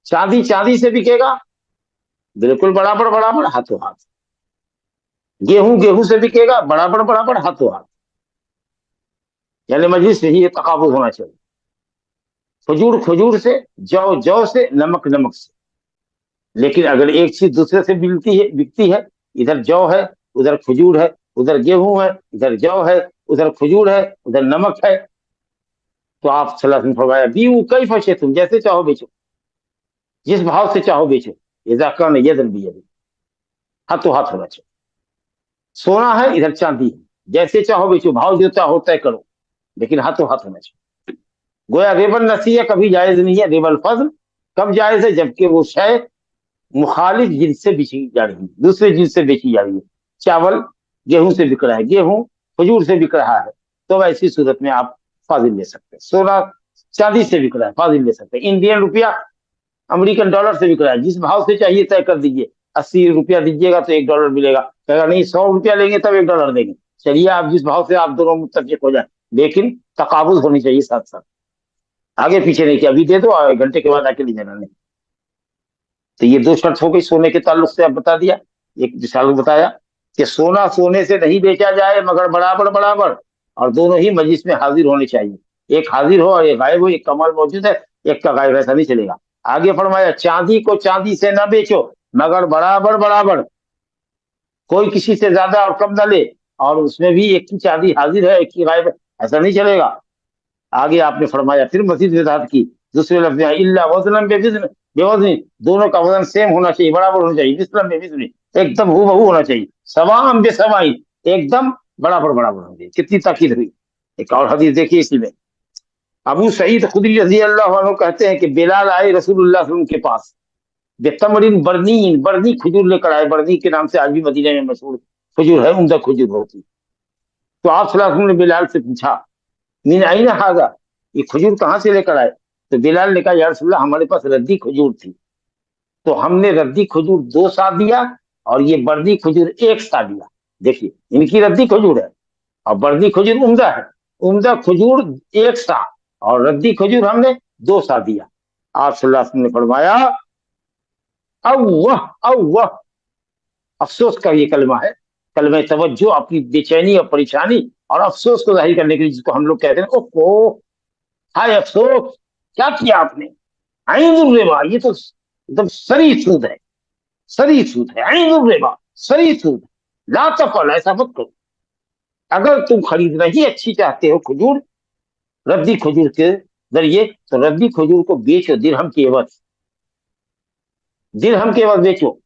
Speaker 3: चांदी चांदी से बिकेगा, बिल्कुल बराबर बराबर हाथों हाथ। गेहूं गेहूं से बिकेगा, बराबर बराबर हाथों हाथ, यानी मजलिस में ही तकाबुज होना चाहिए। खजूर खजूर से, जौ जौ से, नमक नमक से। लेकिन अगर एक चीज दूसरे से बिकती है, इधर जौ है उधर खजूर है, उधर गेहूं है इधर जौ है, उधर खजूर है उधर नमक है, तो आप सल्लल्लाहु अलैहि वसल्लम फरमाया बीउ कैफ शिअ्तुम, जैसे चाहो बेचो, जिस भाव से चाहो बेचो, इज़ा कान यदन बियद, हाथों हाथ होना चाहिए। सोना है इधर चांदी है, जैसे चाहो बेचो, भाव जो चाहो तय करो, लेकिन हाथों हाथ होना चाहिए। गोया रेबल नसीया कभी जायज नहीं है, रेबल फजल कब जायज है, जबकि वो शय मुखालिफ जिन्स से बेची जा रही है, दूसरे जिन्स से बेची जा रही है। चावल गेहूं से बिक रहा है, गेहूं खजूर से बिक रहा है, तो ऐसी सूरत में आप फाजिल ले सकते हैं। सोना चांदी से बिक रहा है, फाजिल ले सकते हैं। इंडियन रुपया अमेरिकन डॉलर से बिक रहा है, जिस भाव से चाहिए तय कर दीजिए, 80 रुपया दीजिएगा तो $1 मिलेगा, कहेगा नहीं 100 रुपया लेंगे तब $1 देंगे, चलिए आप जिस भाव से आप दोनों मुत्तफिक हो जाए, लेकिन तकाबुज होनी चाहिए साथ साथ, आगे पीछे नहीं कि अभी दे दो 1 घंटे के बाद आके ले जाना, नहीं। तो ये दो शर्त हो गई सोने के ताल्लुक से, अब बता दिया। एक मिसाल बताया कि सोना सोने से नहीं बेचा जाए मगर बराबर बराबर, और दोनों ही मजलिस में हाजिर होने चाहिए। एक हाजिर हो और एक गायब हो, एक का माल मौजूद है एक का गायब, ऐसा नहीं चलेगा। आगे फरमाया चांदी को चांदी से न बेचो मगर बराबर बराबर, कोई किसी से ज्यादा और कम न ले, और उसमें भी एक की चांदी हाजिर है एक की गायब है, ऐसा नहीं चलेगा। आगे आपने फरमाया फिर मजीद वजाहत की दूसरे लफ्ज में, इल्ला वज़नन बेवज़न, बेवज़न, दोनों का वजन सेम होना चाहिए, बराबर होना चाहिए, मिस्लन बेमिस्ली, एकदम हूबहू होना चाहिए, सवाअन बेसवाई, एकदम बराबर बराबर होना चाहिए। कितनी ताकीद हुई। एक और हदीस देखिए इसी में, अबू सईद खुदरी रजी अल्लाह अन्हु कहते हैं कि बिलाल आए रसूलुल्लाह सल्लल्लाहु अलैहि वसल्लम के पास, बेतमरिन बर्नी, बर्नी खजूर लेकर आए, बर्नी के नाम से आज भी मदीने में मशहूर खजूर है, उम्दा खजूर होती। तो आप सल्लल्लाहु अलैहि वसल्लम ने बिलाल से पूछा, मिन आइना हाजा, ये खजूर कहाँ से लेकर आए? तो बिलाल ने कहा, या रसूलल्लाह हमारे पास रद्दी खजूर थी, तो हमने रद्दी खजूर 2 सा दिया और ये बर्दी खजूर 1 सा दिया। देखिए इनकी रद्दी खजूर है और बर्दी खजूर उम्दा है, उम्दा खजूर 1 सा और रद्दी खजूर हमने 2 सा दिया। आप सल्लल्लाहु अलैहि वसल्लम ने फरमाया, अव्वह अव्वह, अफसोस का ये कलमा है, कलमा तवज्जो, अपनी बेचैनी और परेशानी और अफसोस को जाहिर करने के लिए, जिसको हम लोग कहते हैं ओहो हाय अफसोस, क्या किया आपने। आइंदुर रिबा, ये तो एकदम सरी सूद है, सरी सूद है, आइंदुर रिबा सरी सूद, ला तफल, ऐसा मत करो। अगर तुम खरीदना ही अच्छी चाहते हो खजूर रद्दी खजूर के जरिए, तो रद्दी खजूर को बेचो दिरहम के एवज, दिरहम के एवज बेचो,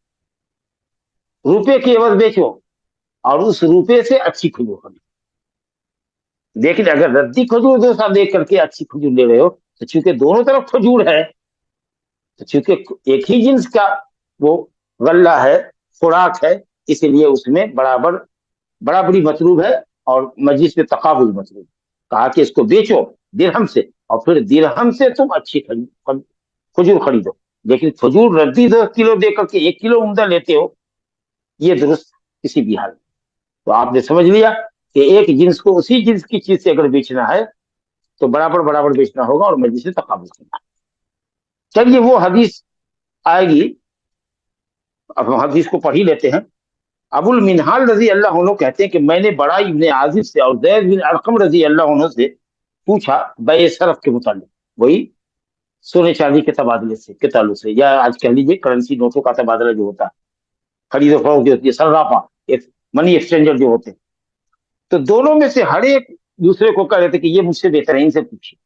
Speaker 3: रुपए के एवज बेचो, और उस रुपए से अच्छी खजूर खरीदो। लेकिन अगर रद्दी खजूर 2 सा देख करके अच्छी खजूर ले रहे हो, तो चूंकि दोनों तरफ खजूर है, तो चूंकि एक ही जिन्स का वो गल्ला है, खुराक है, इसलिए उसमें बराबर बराबरी मतलूब है और मजलिस में तकाबुल मतलूब। कहा कि इसको बेचो दिरहम से और फिर दिरहम से तुम अच्छी खजूर खरीदो। लेकिन खजूर रद्दी 10 किलो दे करके 1 किलो उम्दा लेते हो, ये दुरुस्त किसी भी हाल। तो आपने समझ लिया कि एक जिन्स को उसी जिन्स की चीज से अगर बेचना है तो बराबर बराबर बेचना होगा और मजलिस में तकाबुल करना। चलिए वो हदीस आएगी, अब हम हदीस को पढ़ ही लेते हैं। अबुल मिनहाल रजी अल्लाह अन्हु कहते हैं कि मैंने बड़ा इब्ने आजिब से और ज़ैद बिन अरकम रजी अल्लाह अन्हु से पूछा बे सरफ के मुतालिक, वही सोने चांदी के तबादले से के ताल्लुक से, या आज कह लीजिए करेंसी नोटों का तबादला जो होता है, खरीदो फरोख्त जो होती है, सर्राफा, एक मनी एक्सचेंजर जो होते हैं। तो दोनों में से हर एक दूसरे को कह रहे थे कि ये मुझसे बेहतरीन से पूछिए,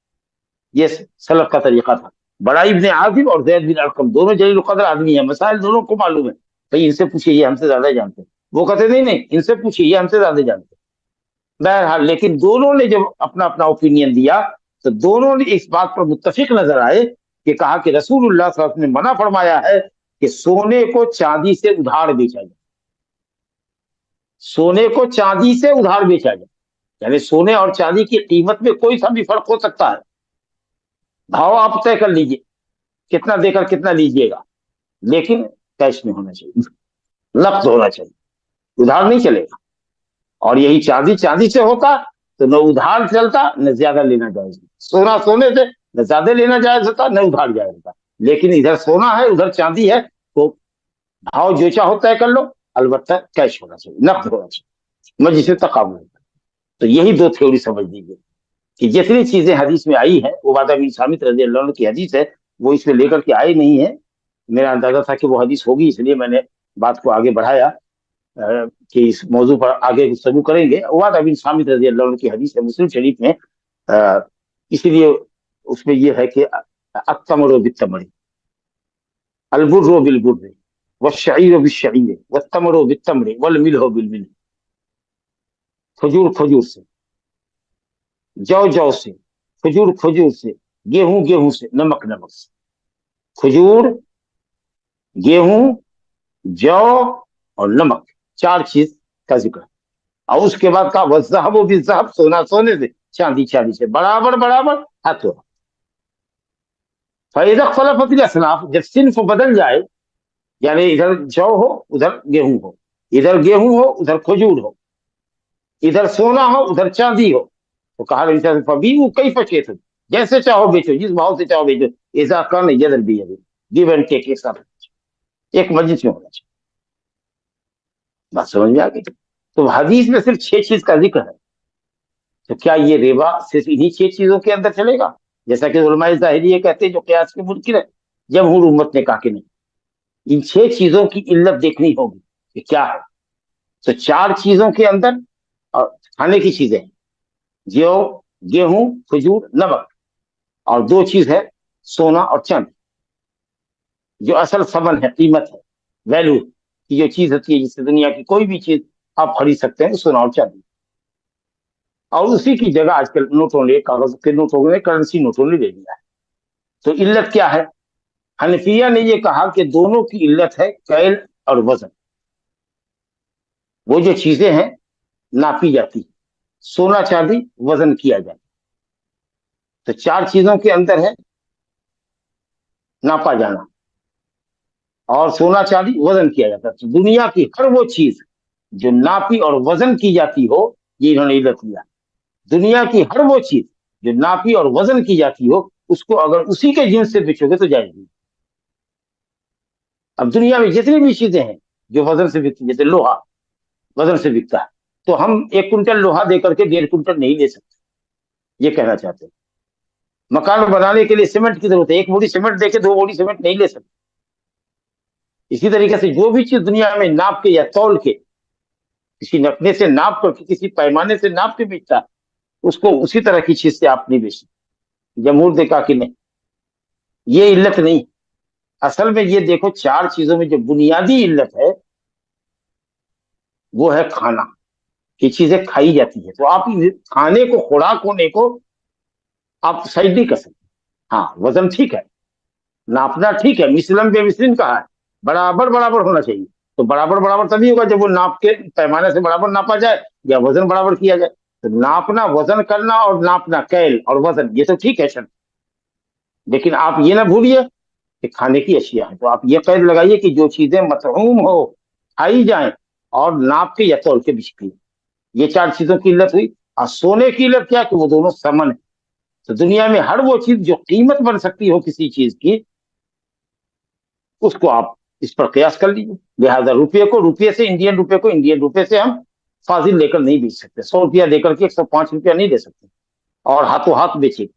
Speaker 3: ये सलफ का तरीका था। बड़ा इब्ने आजिब और ज़ैद बिन अरकम दोनों जलील कदर आदमी है, मसाइल दोनों को मालूम है, भाई इनसे पूछिए ये हमसे ज्यादा जानते हैं। वो कहते नहीं नहीं इनसे पूछिए ये हमसे ज्यादा जानते हैं। बहरहाल लेकिन दोनों ने जब अपना अपना ओपिनियन दिया तो दोनों ने इस बात पर मुत्तफिक नजर आए कि कहा कि रसूलुल्लाह सल्लल्लाहु अलैहि वसल्लम ने मना फरमाया है कि सोने को चांदी से उधार बेचा जाए, सोने को चांदी से उधार बेचा जाए, यानी सोने और चांदी की कीमत में कोई सा भी फर्क हो सकता है, भाव आप तय कर लीजिए कितना देकर कितना लीजिएगा, लेकिन कैश में होना चाहिए, नकद होना चाहिए, उधार नहीं चलेगा। और यही चांदी चांदी से होता तो न उधार चलता न ज्यादा लेना जायज, सोना सोने से न ज्यादा लेना जायज होता न उधार जायज होता। लेकिन इधर सोना है उधर चांदी है, तो भाव जो चाहो तय कर लो, अलबत्ता कैश होना चाहिए, नकद होना चाहिए, मजलिस से तकाबुल होता। तो यही 2 थ्योरी समझ लीजिए कि जितनी चीजें हदीस में आई है, उबादा बिन सामित रज़ी अल्लाह अन्हु की हदीस है, वो इसमें लेकर के आई नहीं है। मेरा अंदाजा था कि वो हदीस होगी, इसलिए मैंने बात को आगे बढ़ाया कि इस मौजू पर आगे गुफ्तगू करेंगे। उबादा बिन सामित रज़ी अल्लाह अन्हु की हदीस है मुस्लिम शरीफ में, इसीलिए उसमें यह है कि अत्तमरो बित्तमरी, अलबुर्रो बिलबुर्रे, वश्शईरो बिश्शईरे, वत्तमरो बित्तमरे, वलमिल्हो बिलमिल्ह। खजूर खजूर से, जौ जौ से, खजूर खजूर से, गेहूं गेहूं से, नमक नमक से। खजूर, गेहूं, जौ और नमक, 4 चीज का जिक्र। और उसके बाद का वज़हब बिज़हब, सोना सोने से, चांदी चांदी से, बराबर बराबर हाथों। फैज़ा ख़लफ़तिल असनाफ़, जब सिन्फ बदल जाए, यानी इधर जौ हो उधर गेहूं हो, इधर गेहूं हो उधर खजूर हो, इधर सोना हो उधर चांदी हो, तो कहा फबीऊ कई फचे थे, जैसे चाहो बेचो, जिस भाव से चाहो बेचो, ऐसा कर नहीं जदर भी गिव एंड टेक एक साथ। एक मस्जिद में होना चाहिए। बात समझ में आ गई? तो हदीस में सिर्फ 6 चीज का जिक्र है, तो क्या ये रिबा सिर्फ इन्हीं 6 चीजों के अंदर चलेगा, जैसा कि उलमाए ज़ाहिरिय्या कहते हैं जो क़ियास के मुनकिर है? जमहूर उम्मत ने कहा कि नहीं, इन 6 चीजों की इल्लत देखनी होगी कि क्या है। तो 4 चीजों के अंदर और खाने की चीजें, जौ, गेहूं, खजूर, नमक, और 2 चीज है सोना और चांदी, जो असल समन है, कीमत है, वैल्यू की जो चीज होती है, जिससे दुनिया की कोई भी चीज आप खरीद सकते हैं, सोना और चांदी। और उसी की जगह आजकल नोटों ने, कागज के नोटों ने, करेंसी नोटों ने ले लिया है। तो इल्लत क्या है? हनफिया ने ये कहा कि दोनों की इल्लत है कैल और वजन। वो जो चीजें हैं नापी जाती, सोना चांदी वजन किया जाए, तो 4 चीजों के अंदर है नापा जाना, और सोना चांदी वजन किया जाता है। तो दुनिया की हर वो चीज जो नापी और वजन की जाती हो, ये इन्होंने इल्लत लिया। दुनिया की हर वो चीज जो नापी और वजन की जाती हो, उसको अगर उसी के जिन्स से बेचोगे तो जायज नहीं। अब दुनिया में जितनी भी चीजें हैं जो वजन से बिकती, जैसे लोहा वजन से बिकता है, तो हम 1 क्विंटल लोहा देकर के 1.5 क्विंटल नहीं ले सकते, ये कहना चाहते हैं। मकान बनाने के लिए सीमेंट की जरूरत है, 1 बोरी सीमेंट देके 2 बोरी सीमेंट नहीं ले सकते। इसी तरीके से जो भी चीज दुनिया में नाप के या तौल के, किसी नपने से नाप करके, किसी पैमाने से नाप के बेचता है, उसको उसी तरह की चीज से आप नहीं बेच सकते। जमहूर ने कहा कि नहीं, ये इल्लत नहीं। असल में ये देखो, 4 चीजों में जो बुनियादी इल्लत है वो है खाना, कि चीजें खाई जाती है। तो आप खाने को, खुराक होने को आप साइड नहीं कर सकते। हाँ, वजन ठीक है, नापना ठीक है, मिसलम बे मिसलिन कहा है, बराबर बराबर होना चाहिए। तो बराबर बराबर तभी होगा जब वो नाप के पैमाने से बराबर नापा जाए या वजन बराबर किया जाए। तो नापना, वजन करना और नापना, कैल और वजन, ये तो ठीक है सर, लेकिन आप ये ना भूलिए कि खाने की अशिया है। तो आप ये कैद लगाइए कि जो चीजें मतहूम हो, खाई जाए और नाप के या तौल के बिकती, ये 4 चीजों की इल्लत हुई। और सोने की इल्लत क्या, कि वो दोनों समन है। तो दुनिया में हर वो चीज जो कीमत बन सकती हो किसी चीज की, उसको आप इस पर कयास कर लीजिए। लिहाजा रुपये को रुपये से, इंडियन रुपये को इंडियन रुपये से हम फाजिल लेकर नहीं बेच सकते। 100 रुपया देकर के 105 रुपया नहीं दे सकते, और हाथों हाथ बेचे।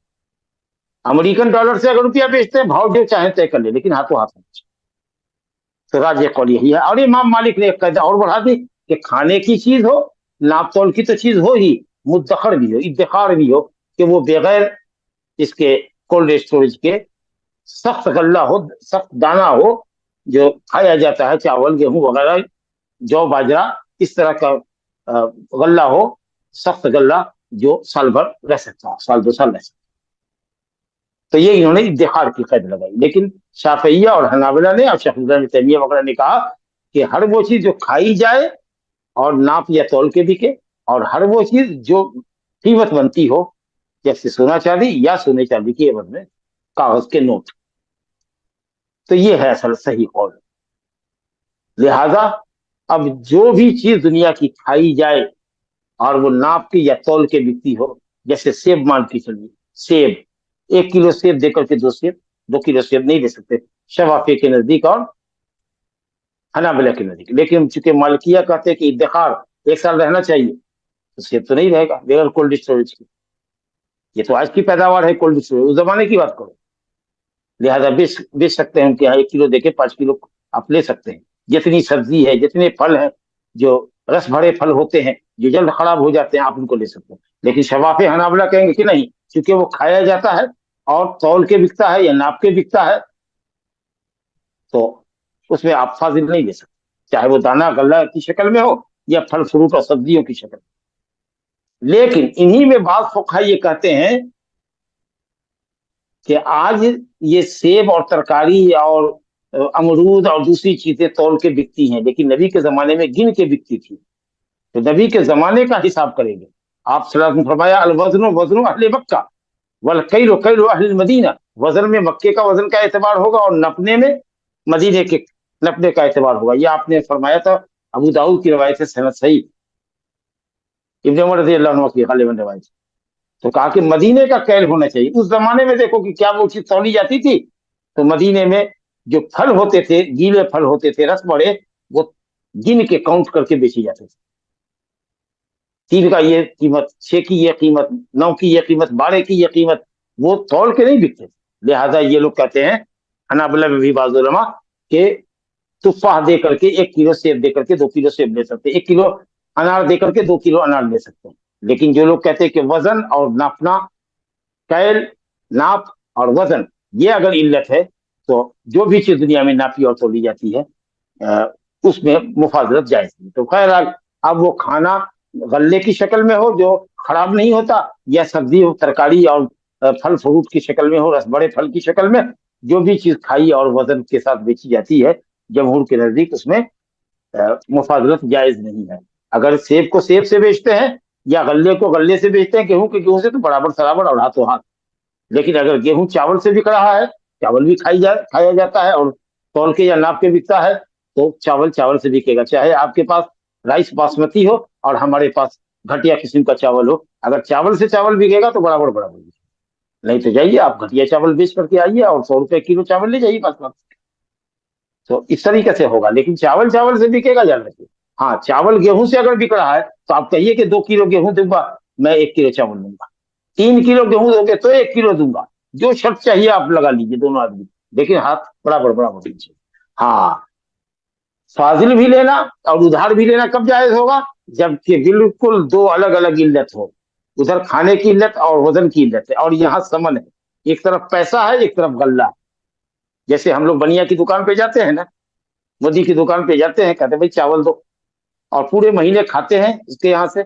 Speaker 3: अमेरिकन डॉलर से अगर रुपया बेचते हैं, भाव जो चाहे तय कर ले, लेकिन हाथों हाथ बेचे। तो राज कौल यही है। और इमाम मालिक ने एक कायदा और बढ़ा दी कि खाने की चीज हो, नाप तौल की तो चीज हो ही, मुद्दखर भी हो, इद्दिखार भी हो, कि वो बगैर इसके कोल्ड स्टोरेज के सख्त गल्ला हो, सख्त दाना हो, जो खाया जाता है, चावल गेहूं वगैरह, जौ बाजरा, इस तरह का गल्ला हो, सख्त गल्ला, जो साल भर रह सकता है, साल 2 साल रह सकता है। तो ये इन्होंने इद्दिखार की कैद लगाई। लेकिन शाफिया और हनाबला ने और शेख इस्लाम इब्न तैमिया वगैरह ने कहा कि हर वो चीज जो खाई जाए और नाप या तौल के बिके, और हर वो चीज जो कीमत बनती हो, जैसे सोना चांदी या सोने चांदी के एवज में कागज के नोट। तो ये है असल सही कौल। लिहाजा अब जो भी चीज दुनिया की खाई जाए और वो नाप के या तौल के बिकती हो, जैसे सेब मान के चलिए, सेब 1 किलो सेब देकर के 2 सेब, 2 किलो सेब नहीं दे सकते शवाफी के नजदीक और हनाबला के नजदीक। लेकिन चूंकि मालिकिया कहते हैं कि इद्दिखार 1 साल रहना चाहिए, तो सेब तो नहीं रहेगा बगैर कोल्ड स्टोरेज की। ये तो आज की पैदावार है कोल्ड स्टोरेज, उस जमाने की बात करो। लिहाजा बेच सकते हैं उनके यहाँ, 1 किलो देके 5 किलो आप ले सकते हैं। जितनी सब्जी है, जितने फल हैं, जो रस भरे फल होते हैं, जो जल्द खराब हो जाते हैं, आप उनको ले सकते हैं। लेकिन शवाफे हनाबला कहेंगे कि नहीं, क्योंकि वो खाया जाता है और तौल के बिकता है या नाप के बिकता है, तो उसमें आप फाजिल नहीं ले सकते, चाहे वो दाना गल्ला की शक्ल में हो या फल फ्रूट और सब्जियों की शक्ल में। लेकिन इन्हीं में बाद फुकहा ये कहते हैं कि आज ये सेब और तरकारी और अमरूद और दूसरी चीजें तौल के बिकती हैं, लेकिन नबी के जमाने में गिन के बिकती थी। तो नबी के जमाने का हिसाब करेंगे। आप सल्लल्लाहु अलैहि वसल्लम फरमाया, अल वज़नु वज़नु अहले मक्का वल कैलु कैलु अहले मदीना। वजन में मक्के का वजन का एतबार होगा और नपने में मदीने के नपने का एतबार होगा। ये आपने फरमाया था। अबू दाऊद की रवायत है, सनद सही, इब्न उमर रज़ियल्लाहु अन्हु की गालिबन रवायत। तो कहा कि मदीने का कैल होना चाहिए। उस जमाने में देखो कि क्या वो चीज तौली जाती थी, तो मदीने में जो फल होते थे, गीले फल होते थे, रस बड़े, वो गिन के काउंट करके बेचे जाते थे। 3 का ये कीमत, 6 की ये कीमत, 9 की ये कीमत, 12 की ये कीमत, वो तौल के नहीं बिकते। लिहाजा ये लोग कहते हैं, हनाबला में भी बाज़ उलमा, के तुफाह दे करके 1 किलो सेब दे करके 2 किलो सेब ले सकते हैं, 1 किलो अनार दे करके 2 किलो अनार ले सकते हैं। लेकिन जो लोग कहते हैं कि वजन और नापना, कैल, नाप और वजन, ये अगर इल्लत है तो जो भी चीज दुनिया में नापी और तोली जाती है उसमें मुफाजरत जायज नहीं। तो खैर, अब वो खाना गल्ले की शक्ल में हो जो खराब नहीं होता, या सब्जी हो, तरकारी और फल फ्रूट की शक्ल में हो, रस बड़े फल की शक्ल में, जो भी चीज खाई और वजन के साथ बेची जाती है, जमहूर के नजदीक उसमें मुफाजरत जायज नहीं है। अगर सेब को सेब से बेचते हैं या गल्ले को गल्ले से बेचते हैं, गेहूं के गेहूं से, तो बराबर सराबर और हाथों हाथ। लेकिन अगर गेहूं चावल से बिक रहा है, चावल भी खाया जाता है और तौल के या नाप के बिकता है, तो चावल चावल से बिकेगा। चाहे आपके पास राइस बासमती हो और हमारे पास घटिया किस्म का चावल हो, अगर चावल से चावल बिकेगा तो बराबर बराबर बिकेगा। नहीं तो जाइए आप घटिया चावल बेच करके आइए और 100 रुपए किलो चावल ले जाइए बासमती। तो इस तरीके से होगा, लेकिन चावल चावल से बिकेगा, जान रखिए। हाँ, चावल गेहूं से अगर बिक रहा है तो आप कहिए कि 2 किलो गेहूं दूंगा, मैं 1 किलो चावल दूंगा। 3 किलो गेहूं दोगे तो 1 किलो दूंगा। जो शर्त चाहिए आप लगा लीजिए दोनों आदमी, लेकिन हाथ बराबर बराबर दीजिए। हाँ, फाजिल भी लेना और उधार भी लेना कब जायज होगा? जबकि बिल्कुल 2 अलग अलग इल्लत हो। उधर खाने की इल्लत और वजन की इल्लत है, और यहाँ समन है। एक तरफ पैसा है, एक तरफ गल्ला। जैसे हम लोग बनिया की दुकान पे जाते हैं ना, मोदी की दुकान पे जाते हैं, कहते हैं भाई चावल दो, और पूरे महीने खाते हैं उसके यहाँ से।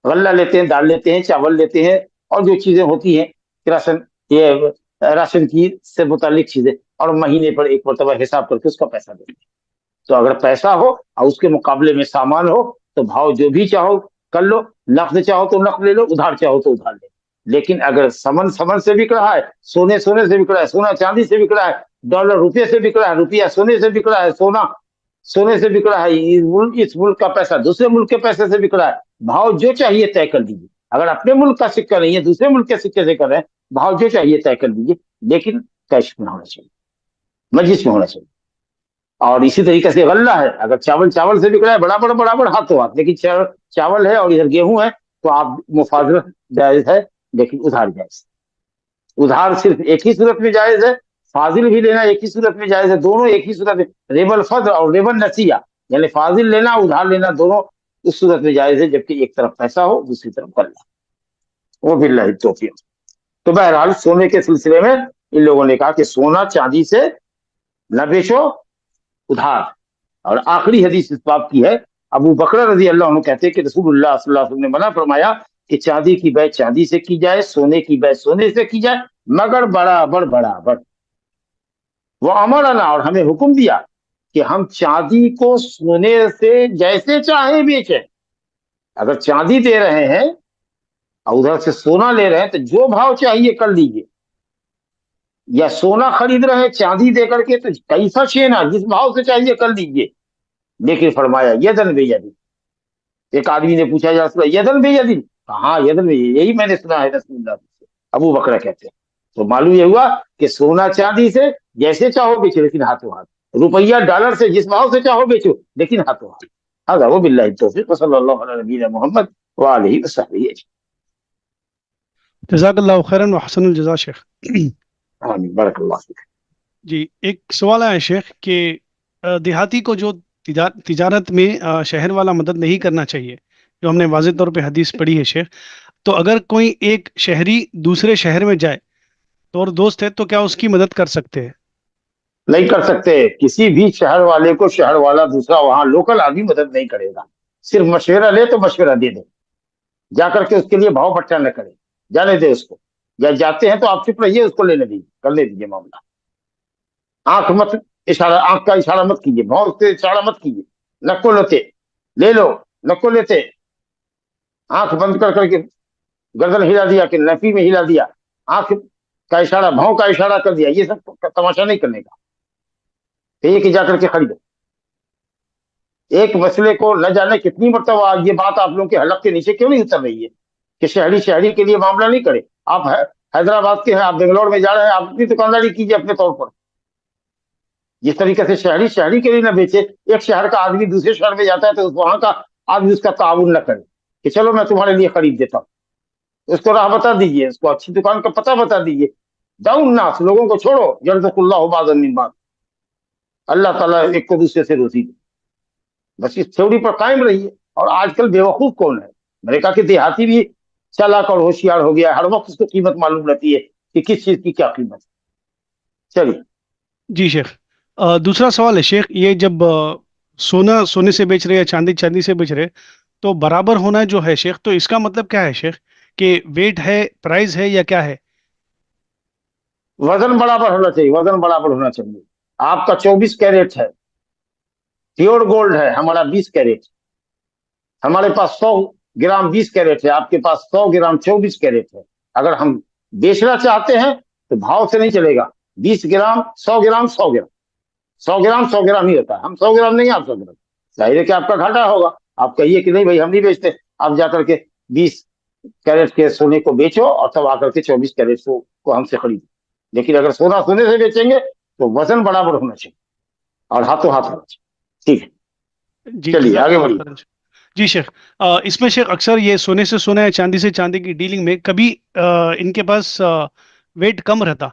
Speaker 3: गल्ला लेते हैं, दाल लेते हैं, चावल लेते हैं, और जो चीजें होती हैं राशन, ये राशन की से मुतालिक चीजें, और महीने पर एक मरतबा हिसाब करके उसका पैसा देते हैं। तो अगर पैसा हो और उसके मुकाबले में सामान हो, तो भाव जो भी चाहो कर लो, नकद चाहो तो नकद ले लो, उधार चाहो तो उधार ले लो। लेकिन अगर समन समन से बिक रहा है, सोने सोने से बिक रहा है, सोना चांदी से बिक रहा है, डॉलर रुपये से बिक रहा है, रुपया सोने से बिक रहा है, सोना सोने से बिक रहा है, इस मुल्क का पैसा दूसरे मुल्क के पैसे से बिक रहा है, भाव जो चाहिए तय कर लीजिए। अगर अपने मुल्क का सिक्का नहीं है, दूसरे मुल्क के सिक्के से कर रहे हैं, भाव जो चाहिए तय कर लीजिए, लेकिन कैश में होना चाहिए, मजलिस में होना चाहिए। और इसी तरीके से गल्ला है, अगर चावल चावल से बिक रहा है, बराबर बराबर हाथों हाथ, लेकिन चावल है और इधर गेहूं है, तो आप मुफाजरत जायज है, लेकिन उधार जायज। उधार सिर्फ एक ही सूरत में जायज है, फाजिल भी लेना एक ही सूरत में जायज है, दोनों एक ही सूरत में। रेबल फज्र और रेबल नसिया, यानी फाजिल लेना उधार लेना, दोनों उस सूरत में जायज है, जबकि एक तरफ पैसा हो, दूसरी तरफ गल्ला। वो बिल्लाहि तौफीक। तो बहरहाल सोने के सिलसिले में इन लोगों ने कहा कि सोना चांदी से न बेचो, उधार। और आखिरी हदीस इस बात की है, अबू बकर रजी अल्लाह अन्हु कहते हैं कि रसूलुल्लाह सल्लल्लाहु अलैहि वसल्लम ने मना फरमाया कि चांदी की बै चांदी से की जाए, सोने की बै सोने से की जाए, मगर बराबर बराबर। वो अमरना, और हमें हुक्म दिया कि हम चांदी को सोने से जैसे चाहे बेचें। अगर चांदी दे रहे हैं और उधर से सोना ले रहे हैं, तो जो भाव चाहिए कर लीजिए। या सोना खरीद रहे हैं चांदी दे करके, तो कैसा शेना, जिस भाव से चाहिए कर लीजिए। लेकिन फरमाया यदन बेयदिन। एक आदमी ने पूछा, या यदन बेयदिन? हाँ, यदन बेयदिन, यही मैंने सुना है रसूलुल्लाह से, अबू बकर कहते हैं। तो मालूम ये हुआ कि सोना चांदी से जैसे चाहो बेचो, लेकिन हाथों हाथ। रुपया डॉलर से जिस भाव से चाहो बेचो, लेकिन हाथों हाथ। हज़ा वो बिल्लाहि तौफीक, सल्लल्लाहु अला नबीना मुहम्मद व आलिहि व सहबिहि
Speaker 4: जज़ाकल्लाहु खैरन व हसनुल जज़ा शेख।
Speaker 3: आमीन, बरकल्लाहु फीक।
Speaker 4: जी, एक सवाल है शेख कि देहाती को जो तिजारत में शहर वाला मदद नहीं करना चाहिए, जो हमने वाज़ेह तौर पे हदीस पढ़ी है शेख, तो अगर कोई एक शहरी दूसरे शहर में जाए तो और दोस्त है, तो क्या उसकी मदद कर सकते हैं?
Speaker 3: नहीं कर सकते। किसी भी शहर वाले को शहर वाला दूसरा वहां लोकल आदमी मदद नहीं करेगा। सिर्फ मशवरा ले तो मशवरा दे दे, जाकर के उसके लिए भाव भट्टा न करे, जाने दे उसको। या जाते हैं तो आप चुप रहिए, उसको लेने दीजिए, करने दीजिए मामला। आंख मत इशारा, आंख का इशारा मत कीजिए, भाव से इशारा मत कीजिए। नको लेते ले लो, नको लेते आंख बंद कर करके गर्दन हिला दिया कि नफी में हिला दिया, आंख का इशारा, भाव का इशारा कर दिया, ये सब तमाशा नहीं करने का। एक ही जाकर के खरीदो। एक मसले को न जाने कितनी मरतबा ये बात आप लोगों के हलक के नीचे क्यों नहीं उतर रही है कि शहरी शहरी के लिए मामला नहीं करे। आप हैदराबाद के हैं, आप बेंगलोर में जा रहे हैं, आप अपनी दुकानदारी कीजिए अपने तौर पर। जिस तरीके से शहरी शहरी के लिए न बेचे, एक शहर का आदमी दूसरे शहर में जाता है तो वहां का आदमी उसका ताउन न करे कि चलो मैं तुम्हारे लिए खरीद देता हूँ, उसको राह बता दीजिए, उसको अच्छी दुकान का पता बता दीजिए। दाउन नास, लोगों को छोड़ो, यरज़ुकुल्लाहु बाज़न मिन बाज़, अल्लाह ताला एक को दूसरे से रोजी दे। बस इस थ्योरी पर कायम रहिए। और आजकल बेवकूफ कौन है? मैंने कहा कि देहाती भी चालाक और होशियार हो गया, हर वक्त उसको कीमत मालूम रहती है कि किस चीज की क्या कीमत है। चलिए।
Speaker 4: जी शेख, दूसरा सवाल है शेख, ये जब सोना सोने से बेच रहे या चांदी चांदी से बेच रहे, तो बराबर होना जो है शेख, तो इसका मतलब क्या है शेख, कि वेट है, प्राइस है, या क्या है?
Speaker 3: वजन बराबर होना चाहिए, वजन बराबर होना चाहिए। आपका 24 कैरेट है, प्योर गोल्ड है, हमारा 20 कैरेट। हमारे पास 100 ग्राम 20 कैरेट है, आपके पास 100 ग्राम 24 कैरेट है। अगर हम बेचना चाहते हैं तो भाव से नहीं चलेगा, 20 ग्राम 100 ग्राम 100 ग्राम, 100 ग्राम 100 ग्राम ही होता है। हम 100 ग्राम नहीं, आप 100 ग्राम। जाहिर है कि आपका घाटा होगा। आप कहिए कि नहीं भाई हम नहीं बेचते, आप जाकर के 20 कैरेट के सोने को बेचो और तब आकर के 24 कैरेट को हमसे खरीदो। लेकिन अगर सोना सोने से बेचेंगे तो वजन बराबर होना चाहिए और हाथों हाथ होना चाहिए। ठीक है,
Speaker 4: जी
Speaker 3: चलिए आगे
Speaker 4: जज़ाकल्लाह
Speaker 3: बढ़िए।
Speaker 4: खैरन। जी शेख, इसमें शेख अक्सर ये सोने से सोना या चांदी से चांदी की डीलिंग में कभी इनके पास वेट कम रहता,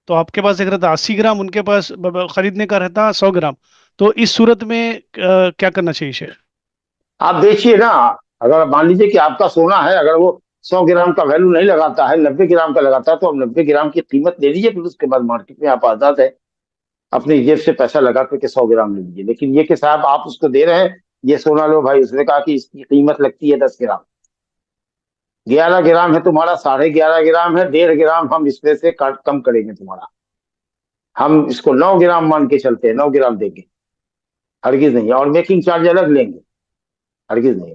Speaker 4: तो आपके पास एक रहता 80 ग्राम, उनके पास खरीदने का रहता 100 ग्राम, तो इस सूरत में क्या करना चाहिए शेख?
Speaker 3: आप बेचिए ना। अगर मान लीजिए कि आपका सोना है, अगर वो 100 ग्राम का वैल्यू नहीं लगाता है, 90 ग्राम का लगाता है, तो आप 90 ग्राम की कीमत दे दीजिए। फिर उसके बाद मार्केट में आप आजाद है अपनी जेब से पैसा लगा करके 100 ग्राम ले लीजिए। लेकिन ये कि साहब आप उसको दे रहे हैं, ये सोना लो भाई, उसने कहा कि इसकी कीमत लगती है 10 ग्राम, 11 ग्राम है तुम्हारा, 11.5 ग्राम है, 1.5 ग्राम हम इसमें से काट कम करेंगे तुम्हारा, हम इसको 9 ग्राम मान के चलते हैं, 9 ग्राम देंगे, हरगिज नहीं। और मेकिंग चार्ज अलग लेंगे, हरगिज नहीं।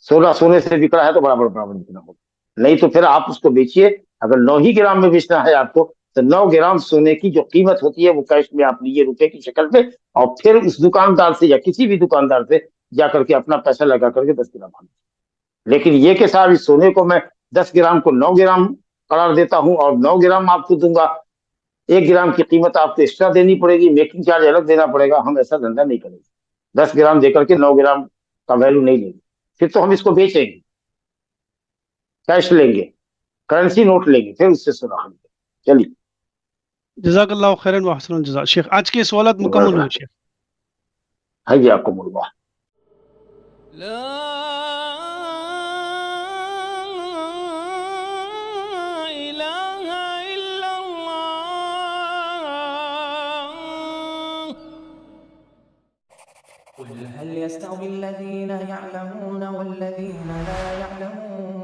Speaker 3: सोना सोने से बिक रहा है तो बराबर बराबर बिकना होगा, नहीं तो फिर आप उसको बेचिए। अगर 9 ही ग्राम में बेचना है आपको तो 9 ग्राम सोने की जो कीमत होती है वो कैश में आप लीजिए रुपए की शक्ल में, और फिर उस दुकानदार से या किसी भी दुकानदार से जाकर के अपना पैसा लगा करके 10 ग्राम मान। लेकिन ये कि साहब इस सोने को मैं 10 ग्राम को 9 ग्राम करार देता हूं और 9 ग्राम आपको दूंगा, 1 ग्राम की कीमत आपको एक्स्ट्रा देनी पड़ेगी, मेकिंग चार्ज अलग देना पड़ेगा, हम ऐसा धंधा नहीं करेंगे। 10 ग्राम देकर के 9 ग्राम का वैल्यू नहीं लेंगे। फिर तो हम इसको बेचेंगे, कैश लेंगे, करेंसी नोट लेंगे, फिर उससे सोना खरीदेंगे। चलिए।
Speaker 4: जज़ाकल्लाह खैरन व अहसनुल जज़ा। शेख आज के सवालात मुकम्मल हुए शेख।
Speaker 3: हाँ जी, आपको मुबारक।
Speaker 2: لا إله إلا الله.
Speaker 1: قل هل يستوي الذين يعلمون والذين لا يعلمون